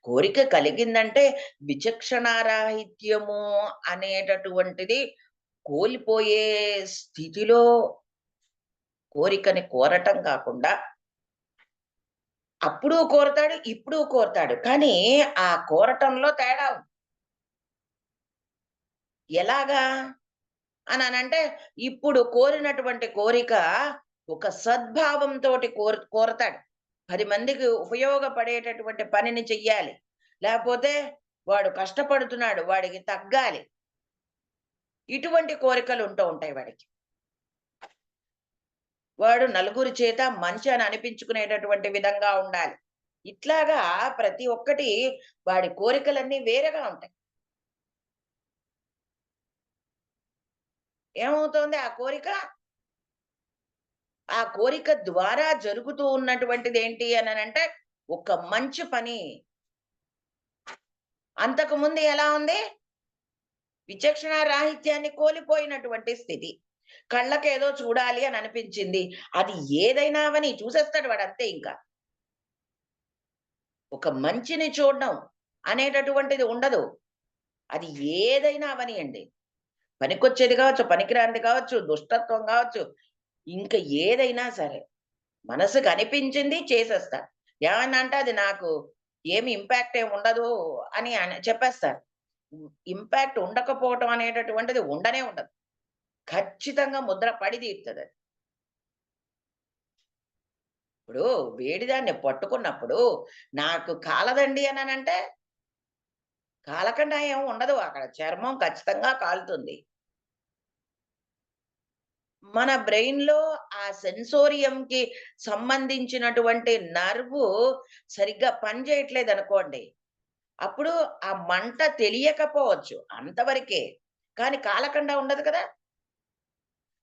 కోరిక కలిగిందంటే విచక్షణారాహిత్యము అనేటటువంటిది కోల్పోయే స్థితిలో కోరికని కోరటం కాకుండా, అప్పుడూ కోరతాడు, ఇప్పుడు కోరతాడు. కానీ ఆ కోరటంలో తేడా ఉంది. ఎలాగా అననంటే, ఇప్పుడు కోరినటువంటి కోరిక ఒక సద్భావంతోటి కోరతాడు. 10 మందికి ఉపయోగపడేటటువంటి పనిని చెయ్యాలి. లేపోతే వాడు కష్టపడుతున్నాడు, వాడికి తగ్గాలి. ఇటువంటి కోరికలుంటూ ఉంటాయి వాడికి. వాడు నలుగురి చేత మంచి అని అనిపించుకునేటటువంటి విధంగా ఉండాలి. ఇట్లాగా ప్రతి ఒక్కటి వాడి కోరికలన్నీ వేరేగా ఉంటాయి. ఏమవుతోంది ఆ కోరిక? ఆ కోరిక ద్వారా జరుగుతూ ఉన్నటువంటిదేంటి అననంటే, ఒక మంచి పని. అంతకుముందు ఎలా ఉంది? విచక్షణ రాహిత్యాన్ని కోల్పోయినటువంటి స్థితి. కళ్ళకేదో చూడాలి అని అనిపించింది. అది ఏదైనా అవని చూసేస్తాడు వాడంతే ఇంకా. ఒక మంచిని చూడడం అనేటటువంటిది ఉండదు. అది ఏదైనా అవనియండి. పనికొచ్చేది కావచ్చు, పనికిరానిది కావచ్చు, దుష్టత్వం కావచ్చు, ఇంక ఏదైనా సరే. మనసుకు అనిపించింది చేసేస్తారు. ఏమన్నా అంటే అది నాకు ఏమి ఇంపాక్ట్ ఏమి ఉండదు అని చెప్పేస్తారు. ఇంపాక్ట్ ఉండకపోవటం అనేటటువంటిది ఉండనే ఉండదు. ఖచ్చితంగా ముద్ర పడి తీరుతదది. ఇప్పుడు వేడిదాన్ని పట్టుకున్నప్పుడు నాకు కాలదండి అననంటే, కాలకుండా ఏం ఉండదు అక్కడ. చర్మం ఖచ్చితంగా కాలుతుంది. మన బ్రెయిన్‌లో ఆ సెన్సోరియంకి సంబంధించినటువంటి నర్వు సరిగ్గా పనిచేయట్లేదనుకోండి. అప్పుడు ఆ మంట తెలియకపోవచ్చు అంతవరకే. కానీ కాలకుండా ఉండదు కదా!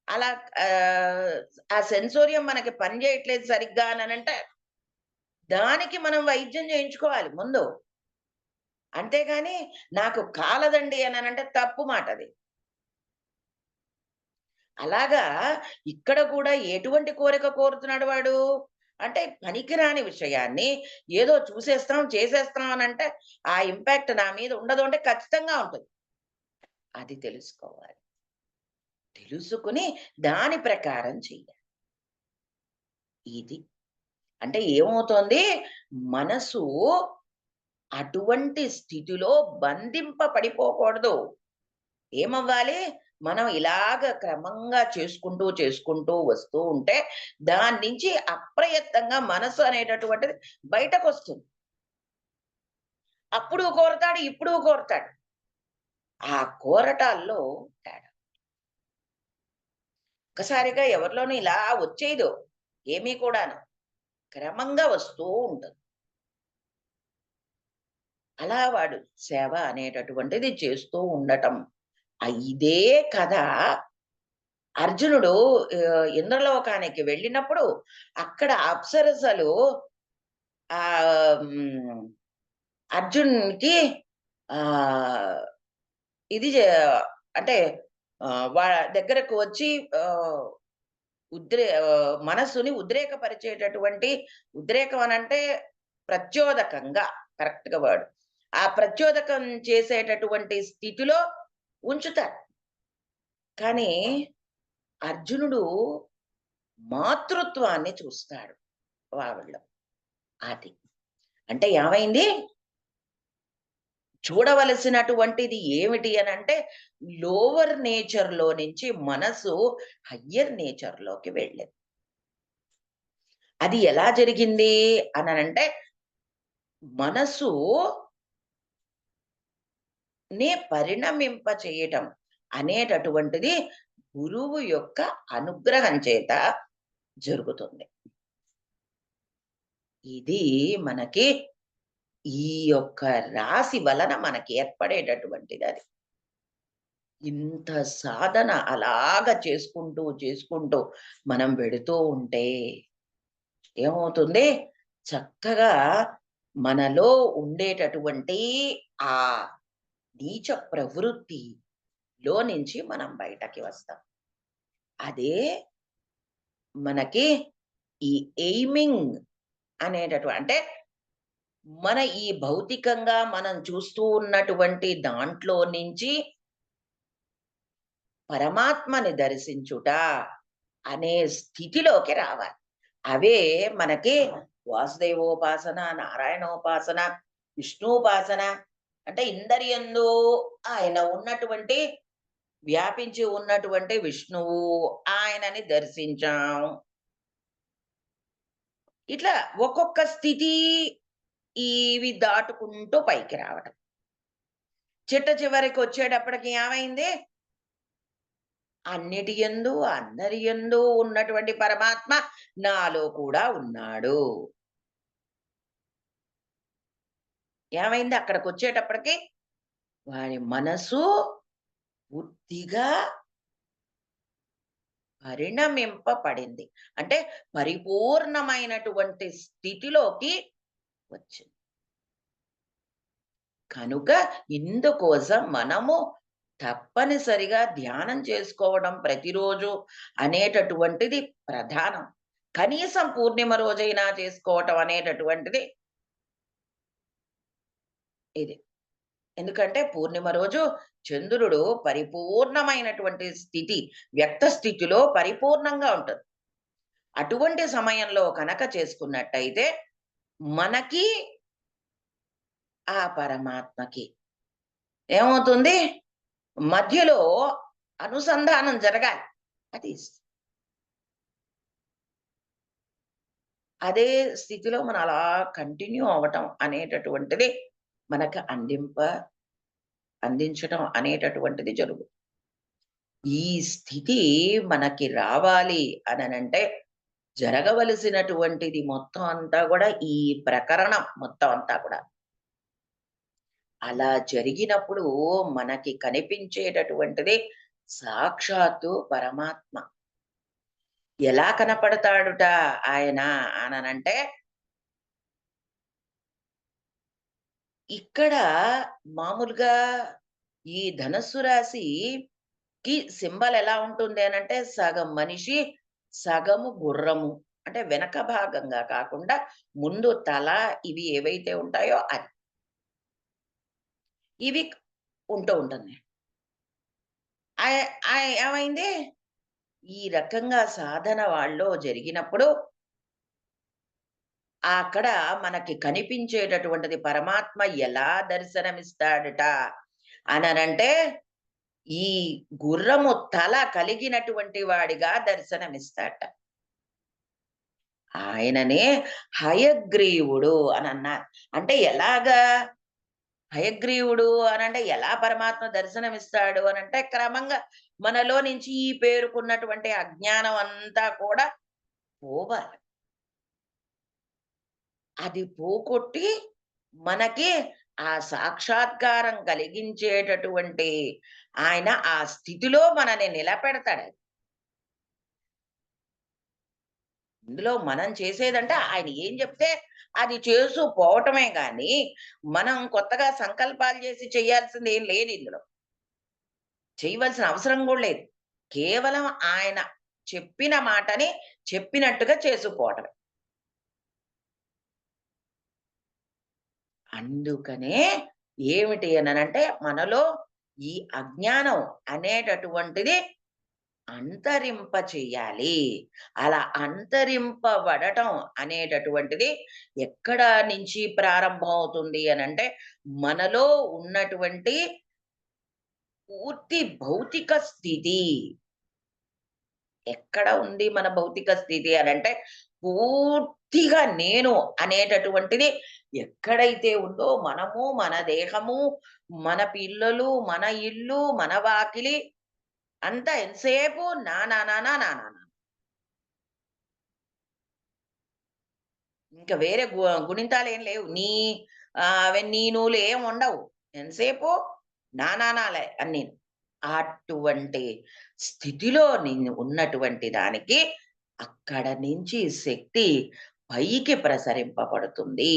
అలా ఆహ్, ఆ సెన్సోరియం మనకి పని చేయట్లేదు సరిగ్గా అననంటే, దానికి మనం వైద్యం చేయించుకోవాలి ముందు. అంతేగాని నాకు కాలదండి అననంటే తప్పు మాటది. అలాగా ఇక్కడ కూడా ఎటువంటి కోరిక కోరుతున్నాడు వాడు? అంటే పనికిరాని విషయాన్ని ఏదో చూసేస్తాం, చేసేస్తాం అనంటే, ఆ ఇంపాక్ట్ నా మీద ఉండదు అంటే ఖచ్చితంగా ఉంటుంది. అది తెలుసుకోవాలి. తెలుసుకొని దాని ప్రకారం చెయ్యాలి. ఇది. అంటే ఏమవుతోంది? మనసు అటువంటి స్థితిలో బంధింపబడిపోకూడదు. ఏమవ్వాలి? మనం ఇలాగ క్రమంగా చేసుకుంటూ వస్తూ ఉంటే, దాన్నించి అప్రయత్నంగా మనసు అనేటటువంటిది బయటకొస్తుంది. అప్పుడు కోరతాడు, ఇప్పుడు కోరతాడు. ఆ కోరటాల్లో తేడా. ఒక్కసారిగా ఎవరిలోనూ ఇలా వచ్చేయదు. ఏమీ కూడాను. క్రమంగా వస్తూ ఉంటుంది. అలా వాడు సేవ అనేటటువంటిది చేస్తూ ఉండటం. ఇదే కథ అర్జునుడు ఇంద్రలోకానికి వెళ్ళినప్పుడు అక్కడ అప్సరసలు హ్మ్. అర్జున్‌కి ఆహ్, ఇది జే అంటే వా దగ్గరకు వచ్చి ఆహ్, మనస్సుని ఉద్రేకపరిచేటటువంటి ఉద్రేకం అనంటే ప్రచోదకంగా కరెక్ట్‌గా వర్డ్. ఆ ప్రచోదకం చేసేటటువంటి స్థితిలో ఉంచుతారు. కానీ అర్జునుడు మాతృత్వాన్ని చూస్తాడు వాళ్ళలో. అది. అంటే ఏమైంది? చూడవలసినటువంటిది ఏమిటి అనంటే, లోవర్ నేచర్‌లో నుంచి మనసు హయ్యర్ నేచర్‌లోకి వెళ్ళింది. అది ఎలా జరిగింది అననంటే, మనసు పరిణమింప చేయటం అనేటటువంటిది గురువు యొక్క అనుగ్రహం చేత జరుగుతుంది. ఇది మనకి ఈ యొక్క రాశి వలన మనకి ఏర్పడేటటువంటిదది. ఇంత సాధన అలాగ చేసుకుంటూ మనం వెడుతూ ఉంటే ఏమవుతుంది? చక్కగా మనలో ఉండేటటువంటి ఆ నీచ ప్రవృత్తిలో నుంచి మనం బయటకి వస్తాం. అదే మనకి ఈ ఎయిమింగ్ అంటే మన ఈ భౌతికంగా మనం చూస్తూ ఉన్నటువంటి దాంట్లో నుంచి పరమాత్మని దర్శించుట అనే స్థితిలోకి రావాలి. అవే మనకి వాసుదేవోపాసన, నారాయణోపాసన, విష్ణుోపాసన అంటే ఇందరియందు ఆయన ఉన్నటువంటి వ్యాపించి ఉన్నటువంటి విష్ణువు ఆయనని దర్శించాం. ఇట్లా ఒక్కొక్క స్థితి ఇవి దాటుకుంటూ పైకి రావటం. చిట్ట చివరికొచ్చేటప్పటికి ఏమైంది? అన్నిటి యందు, అందరి యందు ఉన్నటువంటి పరమాత్మ నాలో కూడా ఉన్నాడు. ఏమైంది అక్కడికొచ్చేటప్పటికి? వాడి మనసు పూర్తిగా పరిణమింపబడింది. అంటే పరిపూర్ణమైనటువంటి స్థితిలోకి వచ్చింది. కనుక ఇందుకోసం మనము తప్పనిసరిగా ధ్యానం చేసుకోవడం ప్రతిరోజు అనేటటువంటిది ప్రధానం. కనీసం పూర్ణిమ రోజైనా చేసుకోవటం అనేటటువంటిది ఇది. ఎందుకంటే పూర్ణిమ రోజు చంద్రుడు పరిపూర్ణమైనటువంటి స్థితి, వ్యక్త స్థితిలో పరిపూర్ణంగా ఉంటుంది. అటువంటి సమయంలో కనక చేసుకున్నట్టయితే మనకి, ఆ పరమాత్మకి ఏమవుతుంది? మధ్యలో అనుసంధానం జరగాలి. అది అదే స్థితిలో మనం అలా కంటిన్యూ అవ్వటం అనేటటువంటిది మనకు అందించటం అనేటటువంటిది జరుగుతుంది. ఈ స్థితి మనకి రావాలి అననంటే జరగవలసినటువంటిది మొత్తం అంతా గూడా ఈ ప్రకరణం మొత్తం అంతా కూడా. అలా జరిగినప్పుడు మనకి కనిపించేటటువంటిది సాక్షాత్తు పరమాత్మ. ఎలా కనపడతాడుట ఆయన అననంటే, ఇక్కడ మామూలుగా ఈ ధనస్సు రాశికి సింబల్ ఎలా ఉంటుంది అనంటే, సగం మనిషి, సగము గుర్రము. అంటే వెనక భాగంగా కాకుండా ముందు తల ఇవి ఏవైతే ఉంటాయో అది. ఇవి ఉంటూ ఉంటుంది. ఆయ ఆయ ఏమైంది? ఈ రకంగా సాధన వాళ్ళలో జరిగినప్పుడు అక్కడ మనకి కనిపించేటటువంటిది పరమాత్మ ఎలా దర్శనమిస్తాడట అననంటే, ఈ గుర్రము తల కలిగినటువంటి వాడిగా దర్శనమిస్తాడట. ఆయననే హయగ్రీవుడు అనన్నారు. అంటే ఎలాగా హయగ్రీవుడు అనంటే ఎలా పరమాత్మ దర్శనమిస్తాడు అనంటే, క్రమంగా మనలో నుంచి ఈ పేరుకున్నటువంటి అజ్ఞానం అంతా కూడా పోవాలి. అది పోగొట్టి మనకి ఆ సాక్షాత్కారం కలిగించేటటువంటి ఆయన ఆ స్థితిలో మనని నిలబెడతాడు. ఇందులో మనం చేసేదంటే ఆయన ఏం చెప్తే అది చేస్తూ పోవటమే గాని, మనం కొత్తగా సంకల్పాలు చేసి చేయాల్సింది ఏం లేదు ఇందులో. చేయవలసిన అవసరం గూడా లేదు. కేవలం ఆయన చెప్పిన మాటని చెప్పినట్టుగా చేసుకుపోవటమే. అందుకనే ఏమిటి అననంటే, మనలో ఈ అజ్ఞానం అనేటటువంటిది అంతరింప చెయ్యాలి. అలా అంతరింపబడటం అనేటటువంటిది ఎక్కడ నుంచి ప్రారంభం అవుతుంది అనంటే, మనలో ఉన్నటువంటి పూర్తి భౌతిక స్థితి. ఎక్కడ ఉంది మన భౌతిక స్థితి అనంటే, పూర్తిగా నేను అనేటటువంటిది ఎక్కడైతే ఉందో మనము, మన దేహము, మన పిల్లలు, మన ఇల్లు, మన వాకిలి అంతా ఎంతసేపు నా, నా, నా, నా, నా, నా, నా. ఇంక వేరే గుణింతాలేం లేవు. అవి నీనులు ఏం ఉండవు. ఎంతసేపు నా, నా, నాలే అన్నీను. అటువంటి స్థితిలో నేను ఉన్నటువంటి దానికి అక్కడ నుంచి శక్తి పైకి ప్రసరింపబడుతుంది.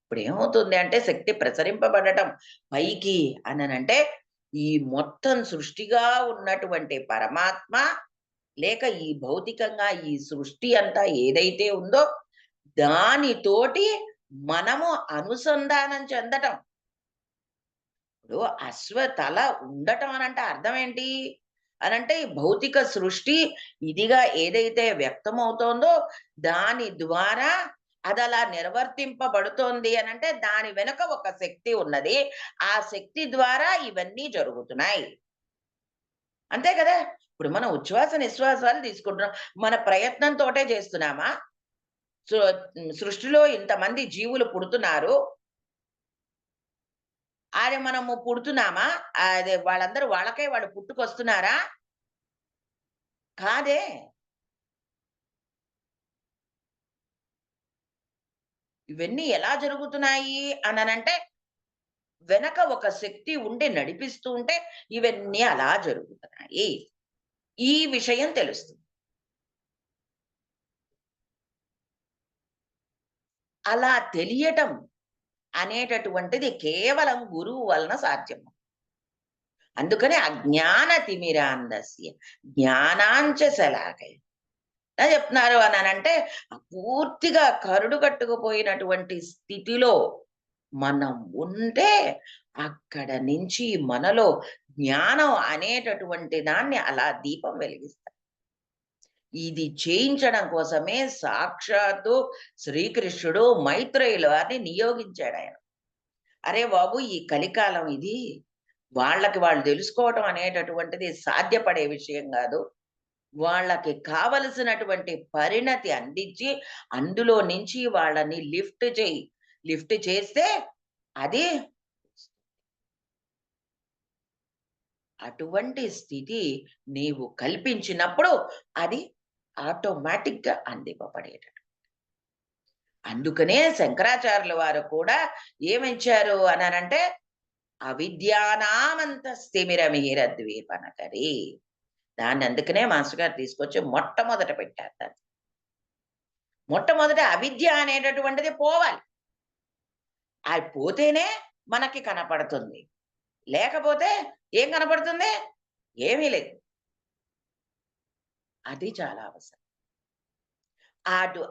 ఇప్పుడేమవుతుంది అంటే శక్తి ప్రసరింపబడటం పైకి అననంటే, ఈ మొత్తం సృష్టిగా ఉన్నటువంటి పరమాత్మ లేక ఈ భౌతికంగా ఈ సృష్టి అంతా ఏదైతే ఉందో దానితోటి మనము అనుసంధానం చెందటం. ఇప్పుడు తల ఉండటం అనంటే అర్థం ఏంటి? అనంటే ఈ భౌతిక సృష్టి ఇదిగా ఏదైతే వ్యక్తమవుతోందో దాని ద్వారా అదలా నిర్వర్తింపబడుతోంది అనంటే దాని వెనక ఒక శక్తి ఉన్నది. ఆ శక్తి ద్వారా ఇవన్నీ జరుగుతున్నాయి. అంతే కదా! ఇప్పుడు మనం ఉచ్ఛ్వాస, నిశ్వాసాలు తీసుకుంటున్నాం. మన ప్రయత్నంతోటే చేస్తున్నామా? సృ సృష్టిలో ఇంతమంది జీవులు పుడుతున్నారు. అది మనము పుడుతున్నామా? అదే వాళ్ళందరూ వాళ్ళకే వాళ్ళు పుట్టుకొస్తున్నారా? కాదే. ఇవన్నీ ఎలా జరుగుతున్నాయి అననంటే, వెనక ఒక శక్తి ఉండి నడిపిస్తూ ఉంటే, ఇవన్నీ అలా జరుగుతున్నాయి. ఈ విషయం తెలుస్తుంది. అలా తెలియటం అనేటటువంటిది కేవలం గురువు వలన సాధ్యము. అందుకనే అజ్ఞాన తిమిరాంధస్య జ్ఞానాంచ శలాకయ ఎలా చెప్తున్నారు అనంటే, పూర్తిగా కరుడు కట్టుకుపోయినటువంటి స్థితిలో మనం ఉంటే, అక్కడ నుంచి మనలో జ్ఞానం అనేటటువంటి దాన్ని అలా దీపం వెలిగిస్తాం. ఇది చేయించడం కోసమే సాక్షాత్తు శ్రీకృష్ణుడు మైత్రేయుల వారిని నియోగించాడాయన. అరే బాబు! ఈ కలికాలం ఇది. వాళ్ళకి వాళ్ళు తెలుసుకోవటం అనేటటువంటిది సాధ్యపడే విషయం గాదు. వాళ్ళకి కావలసినటువంటి పరిణతి అందించి, అందులో నుంచి వాళ్ళని లిఫ్ట్ చెయ్యి. లిఫ్ట్ చేస్తే అది అటువంటి స్థితి నీవు కల్పించినప్పుడు అది ఆటోమేటిక్‌గా అందింపబడేటట్టు. అందుకనే శంకరాచార్యుల వారు కూడా ఏమిచ్చారు అననంటే, అవిద్యానామంతస్తిమిరమిహిరద్వీపనకరి. దాన్ని అందుకనే మాస్టర్ గారు తీసుకొచ్చి మొట్టమొదట పెట్టారు దాన్ని. మొట్టమొదట అవిద్య అనేటటువంటిది పోవాలి. అది పోతేనే మనకి కనపడుతుంది. లేకపోతే ఏం కనపడుతుంది? ఏమీ లేదు. అది చాలా అవసరం.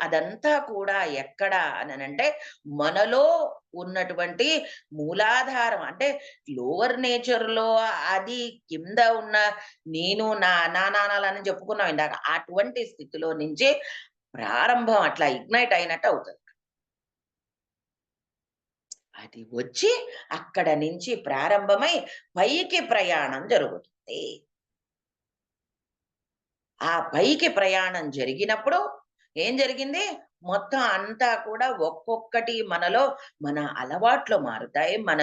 అదంతా కూడా ఎక్కడ అననంటే, మనలో ఉన్నటువంటి మూలాధారం అంటే లోవర్ నేచర్‌లో అది కింద ఉన్న నేను, నానాలని చెప్పుకున్నాం ఇందాక. అటువంటి స్థితిలో నుంచి ప్రారంభం అట్లా ఇగ్నైట్ అయినట్టు అవుతది. అది వచ్చి అక్కడ నుంచి ప్రారంభమై పైకి ప్రయాణం జరుగుతుంది. ఆ పైకి ప్రయాణం జరిగినప్పుడు ఏం జరిగింది? మొత్తం అంతా కూడా ఒక్కొక్కటి మనలో మన అలవాట్లు మారుతాయి. మన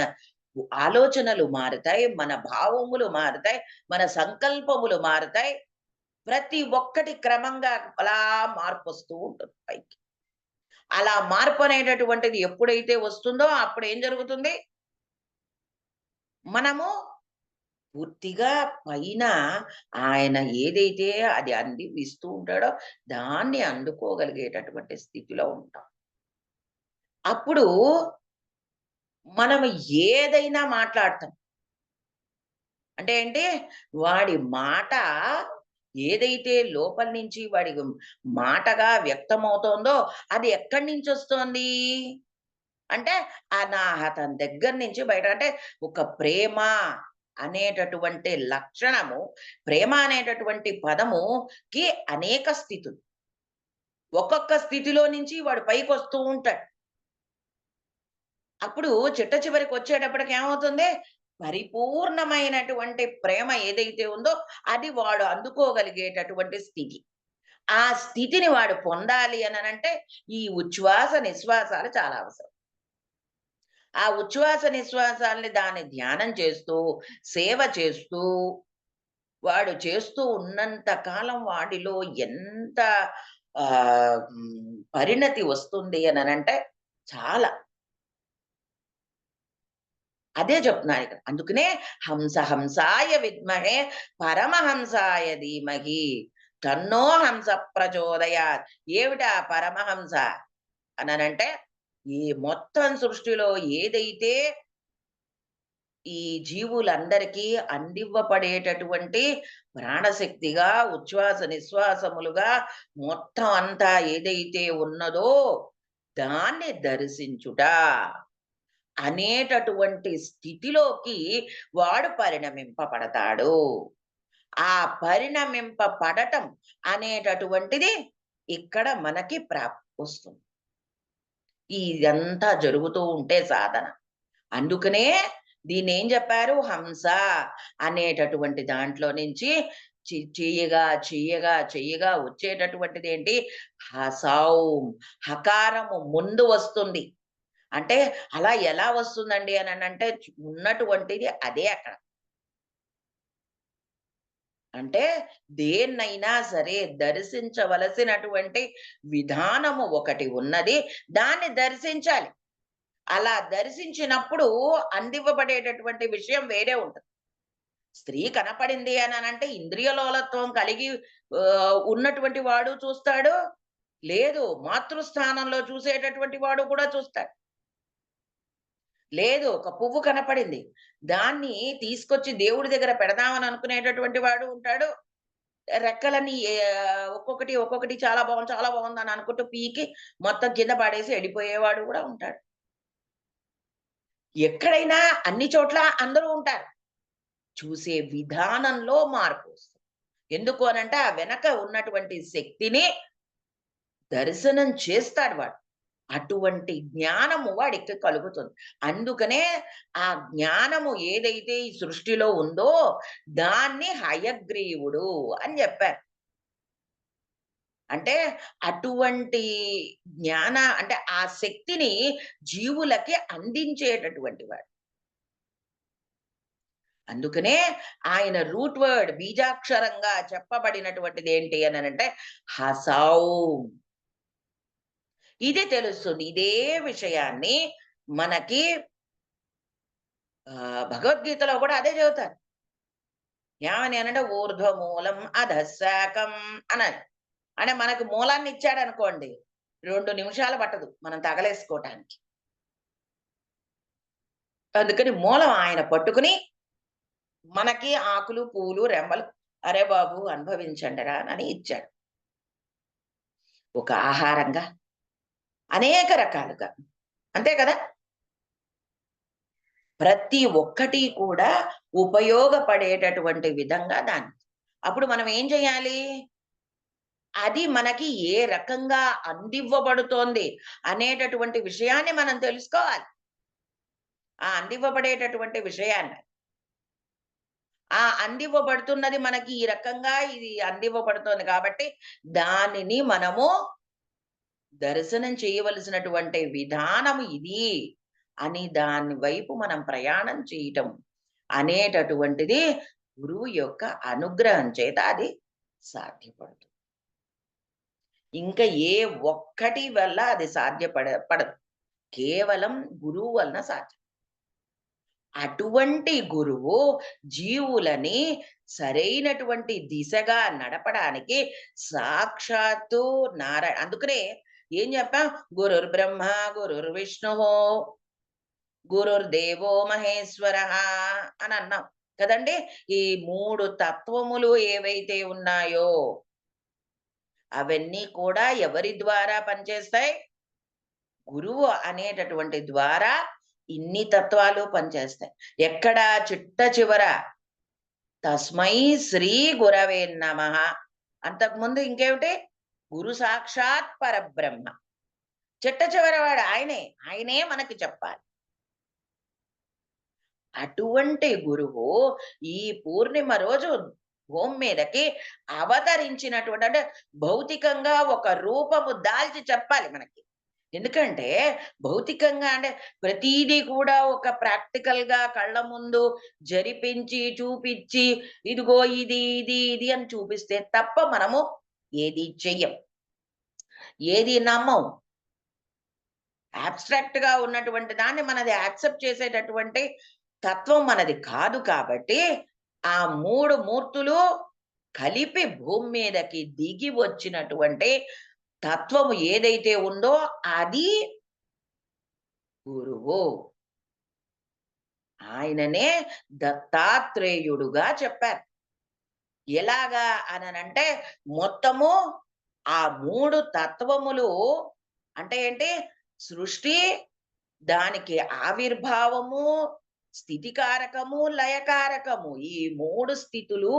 ఆలోచనలు మారుతాయి. మన భావములు మారుతాయి. మన సంకల్పములు మారుతాయి. ప్రతి ఒక్కటి క్రమంగా అలా మార్పొస్తూ ఉంటుంది పైకి. అలా మార్పనేటటువంటిది ఎప్పుడైతే వస్తుందో అప్పుడేం జరుగుతుంది? మనము పూర్తిగా పైన ఆయన ఏదైతే అది ఇస్తూ ఉంటాడో దాన్ని అందుకోగలిగేటటువంటి స్థితిలో ఉంటాం. అప్పుడు మనం ఏదైనా మాట్లాడతాం. అంటే ఏంటి? వాడి మాట ఏదైతే లోపల నుంచి వాడి మాటగా వ్యక్తమవుతోందో అది ఎక్కడి నుంచొస్తోంది? అంటే అతని దగ్గర నుంచి బయట అంటే ఒక ప్రేమ అనేటటువంటి లక్షణము, ప్రేమ అనేటటువంటి పదముకి అనేక స్థితులు. ఒక్కొక్క స్థితిలో నుంచి వాడు పైకొస్తూ ఉంటాడు. అప్పుడు చిట్ట చివరికొచ్చేటప్పటికి ఏమవుతుంది? పరిపూర్ణమైనటువంటి ప్రేమ ఏదైతే ఉందో అది వాడు అందుకోగలిగేటటువంటి స్థితి. ఆ స్థితిని వాడు పొందాలి అననంటే ఈ ఉచ్ఛ్వాస, నిశ్వాసాలు చాలా అవసరం. ఆ ఉచ్ఛ్వాస నిశ్వాసాల్ని దాన్ని ధ్యానం చేస్తూ, సేవ చేస్తూ, వాడు చేస్తూ ఉన్నంత కాలం వాడిలో ఎంత పరిణతి వస్తుంది అననంటే చాలా. అదే చెప్తున్నానిక్కడ. అందుకనే హంసాయ విద్మహే పరమహంసాయ ధీమహి తన్నో హంస ప్రచోదయాత్. ఏమిటా పరమహంస అననంటే, ఈ మొత్తం సృష్టిలో ఏదైతే ఈ జీవులందరికీ అందివ్వబడేటటువంటి ప్రాణశక్తిగా ఉచ్ఛ్వాస నిశ్వాసములుగా మొత్తం అంతా ఏదైతే ఉన్నదో దాన్ని దర్శించుట అనేటటువంటి స్థితిలోకి వాడు పరిణమింపబడతాడు. ఆ పరిణమింపబడటం అనేటటువంటిది ఇక్కడ మనకి వస్తుంది. ఇదంతా జరుగుతూ ఉంటే సాధన. అందుకనే దీన్నేం జెప్పారు? హంస అనేటటువంటి దాంట్లో నుంచి చెయ్యగా, చెయ్యగా, చెయ్యగా వచ్చేటటువంటిదేంటి? హసౌం. హకారము ముందు వస్తుంది. అంటే అలా ఎలా వస్తుందండి అననంటే ఉన్నటువంటిది అదే అక్కడ. అంటే దేన్నైనా సరే దర్శించవలసినటువంటి విధానము ఒకటి ఉన్నది. దాన్ని దర్శించాలి. అలా దర్శించినప్పుడు అందివ్వబడేటటువంటి విషయం వేరే ఉంటది. స్త్రీ కనపడింది అననంటే ఇంద్రియలోలత్వం కలిగి ఉన్నటువంటి వాడు చూస్తాడు. లేదు మాతృస్థానంలో చూసేటటువంటి వాడు కూడా చూస్తాడు. లేదు ఒక పువ్వు కనపడింది. దాన్ని తీసుకొచ్చి దేవుడి దగ్గర పెడదామని అనుకునేటటువంటి వాడు ఉంటాడు. రెక్కలన్నీ ఒక్కొక్కటి, ఒక్కొక్కటి చాలా బాగుంది, చాలా బాగుందని అనుకుంటూ పీకి మొత్తం కింద పడేసి ఎళ్ళిపోయేవాడు గూడా ఉంటాడు. ఎక్కడైనా అన్ని చోట్ల అందరూ ఉంటారు. చూసే విధానంలో మార్పొస్తుంది. ఎందుకు అనంటే, ఆ వెనక ఉన్నటువంటి శక్తిని దర్శనం చేస్తాడు వాడు. అటువంటి జ్ఞానము వాడికి కలుగుతుంది. అందుకనే ఆ జ్ఞానము ఏదైతే ఈ సృష్టిలో ఉందో, దాన్ని హయగ్రీవుడు అని జెప్పారు. అంటే అటువంటి అంటే ఆ శక్తిని జీవులకి అందించేటటువంటి వాడు. అందుకనే ఆయన రూట్ వర్డ్ బీజాక్షరంగా చెప్పబడినటువంటిది ఏంటి అనంటే హసౌం. ఇది తెలుస్తుంది. ఇదే విషయాన్ని మనకి భగవద్గీతలో కూడా అదే చెబుతారు. ఏమని అనంటే ఊర్ధ్వమూలం అధఃశాఖం అనాలి. అంటే మనకు మూలాన్ని ఇచ్చాడనుకోండి 2 నిమిషాలు పట్టదు మనం తగలేసుకోవటానికి. అందుకని మూలం ఆయన పట్టుకుని మనకి ఆకులు, పూలు, రెమ్మలు అరే బాబు అనుభవించండిరా అని ఇచ్చాడు. ఒక ఆహారంగా అనేక రకాలుగా. అంతే కదా! ప్రతి ఒక్కటి కూడా ఉపయోగపడేటటువంటి విధంగా దాన్ని. అప్పుడు మనం ఏం చేయాలి? అది మనకి ఏ రకంగా అందివ్వబడుతోంది అనేటటువంటి విషయాన్ని మనం తెలుసుకోవాలి. ఆ అందివ్వబడేటటువంటి విషయాన్ని. ఆ అందివ్వబడుతున్నది మనకి ఈ రకంగా ఇది అందివ్వబడుతోంది కాబట్టి, దానిని మనము దర్శనం చేయవలసినటువంటి విధానం ఇది అని దాని వైపు మనం ప్రయాణం చేయటం అనేటటువంటిది గురువు యొక్క అనుగ్రహం చేత అది సాధ్యపడుతుంది. ఇంకా ఏ ఒక్కటి వల్ల అది పడదు. కేవలం గురువు వలన సాధ్యం. అటువంటి గురువు జీవులని సరైనటువంటి దిశగా నడపడానికి సాక్షాత్తు అందుకనే ఏం చెప్పాం? గురుర్బ్రహ్మ, గురుర్విష్ణు, గురుర్దేవో మహేశ్వర అని అన్నాం కదండి. ఈ 3 తత్వములు ఏవైతే ఉన్నాయో అవన్నీ కూడా ఎవరి ద్వారా పనిచేస్తాయి? గురువు అనేటటువంటి ద్వారా ఇన్ని తత్వాలు పనిచేస్తాయి. ఎక్కడ చిట్ట చివర తస్మై శ్రీ గురవే నమః. అంతకుముందు ఇంకేమిటి? గురు సాక్షాత్ పరబ్రహ్మ. చిట్ట చివర వాడు ఆయనే. ఆయనే మనకి చెప్పాలి. అటువంటి గురువు ఈ పూర్ణిమ రోజు భూమి మీదకి అవతరించినటువంటి అంటే భౌతికంగా ఒక రూపము దాల్చి చెప్పాలి మనకి. ఎందుకంటే భౌతికంగా అంటే ప్రతీదీ కూడా ఒక ప్రాక్టికల్‌గా కళ్ళ ముందు జరిపించి, చూపిచ్చి, ఇదిగో ఇది, ఇది, ఇది అని చూపిస్తే తప్ప మనము ఏది చెయ్యం. ఏది నమ్మం. అబ్స్ట్రాక్ట్‌గా ఉన్నటువంటి దాన్ని మనది యాక్సెప్ట్ చేసేటటువంటి తత్వం మనది కాదు కాబట్టి, ఆ 3 మూర్తులు కలిపి భూమి మీదకి దిగి వచ్చినటువంటి తత్వము ఏదైతే ఉందో అది గురువు. ఆయననే దత్తాత్రేయుడుగా చెప్పారు. ఎలాగా అననంటే మొత్తము ఆ 3 తత్వములు అంటే ఏంటి? సృష్టి, దానికి ఆవిర్భావము, స్థితికారకము, లయకారకము. ఈ 3 స్థితులు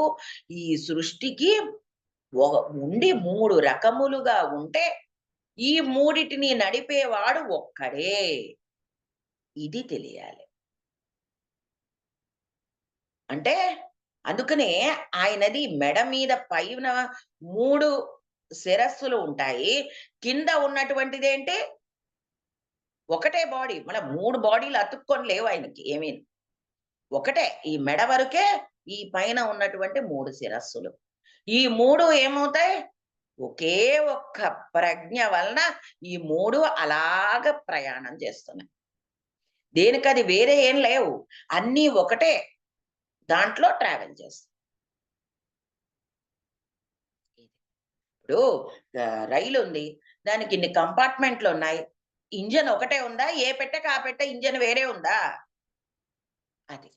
ఈ సృష్టికి ఒ ఉండి 3 రకములుగా ఉంటే, ఈ మూడిటిని నడిపేవాడు ఒక్కడే. ఇది తెలియాలి. అంటే అందుకనే ఆయనది మెడ మీద పైన 3 శిరస్సులు ఉంటాయి. కింద ఉన్నటువంటిదేంటి ఒకటే బాడీ. మన 3 బాడీలు అతుక్కొని లేవు ఆయనకి ఏమీను. ఒకటే ఈ మెడ వరకే ఈ పైన ఉన్నటువంటి 3 శిరస్సులు. ఈ 3 ఏమవుతాయి? ఒకే ఒక్క ప్రజ్ఞ వలన ఈ 3 అలాగ ప్రయాణం చేస్తున్నాయి. దేనికది వేరే ఏం లేవు. అన్నీ ఒకటే దాంట్లో ట్రావెల్ చేస్తాయి. ఇప్పుడు రైలుంది. దానికి ఇన్ని కంపార్ట్‌మెంట్‌లున్నాయి. ఇంజిన్ ఒకటే ఉందా? ఏ పెట్టెకి ఆ పెట్టె ఇంజిన్ వేరే ఉందా? అది.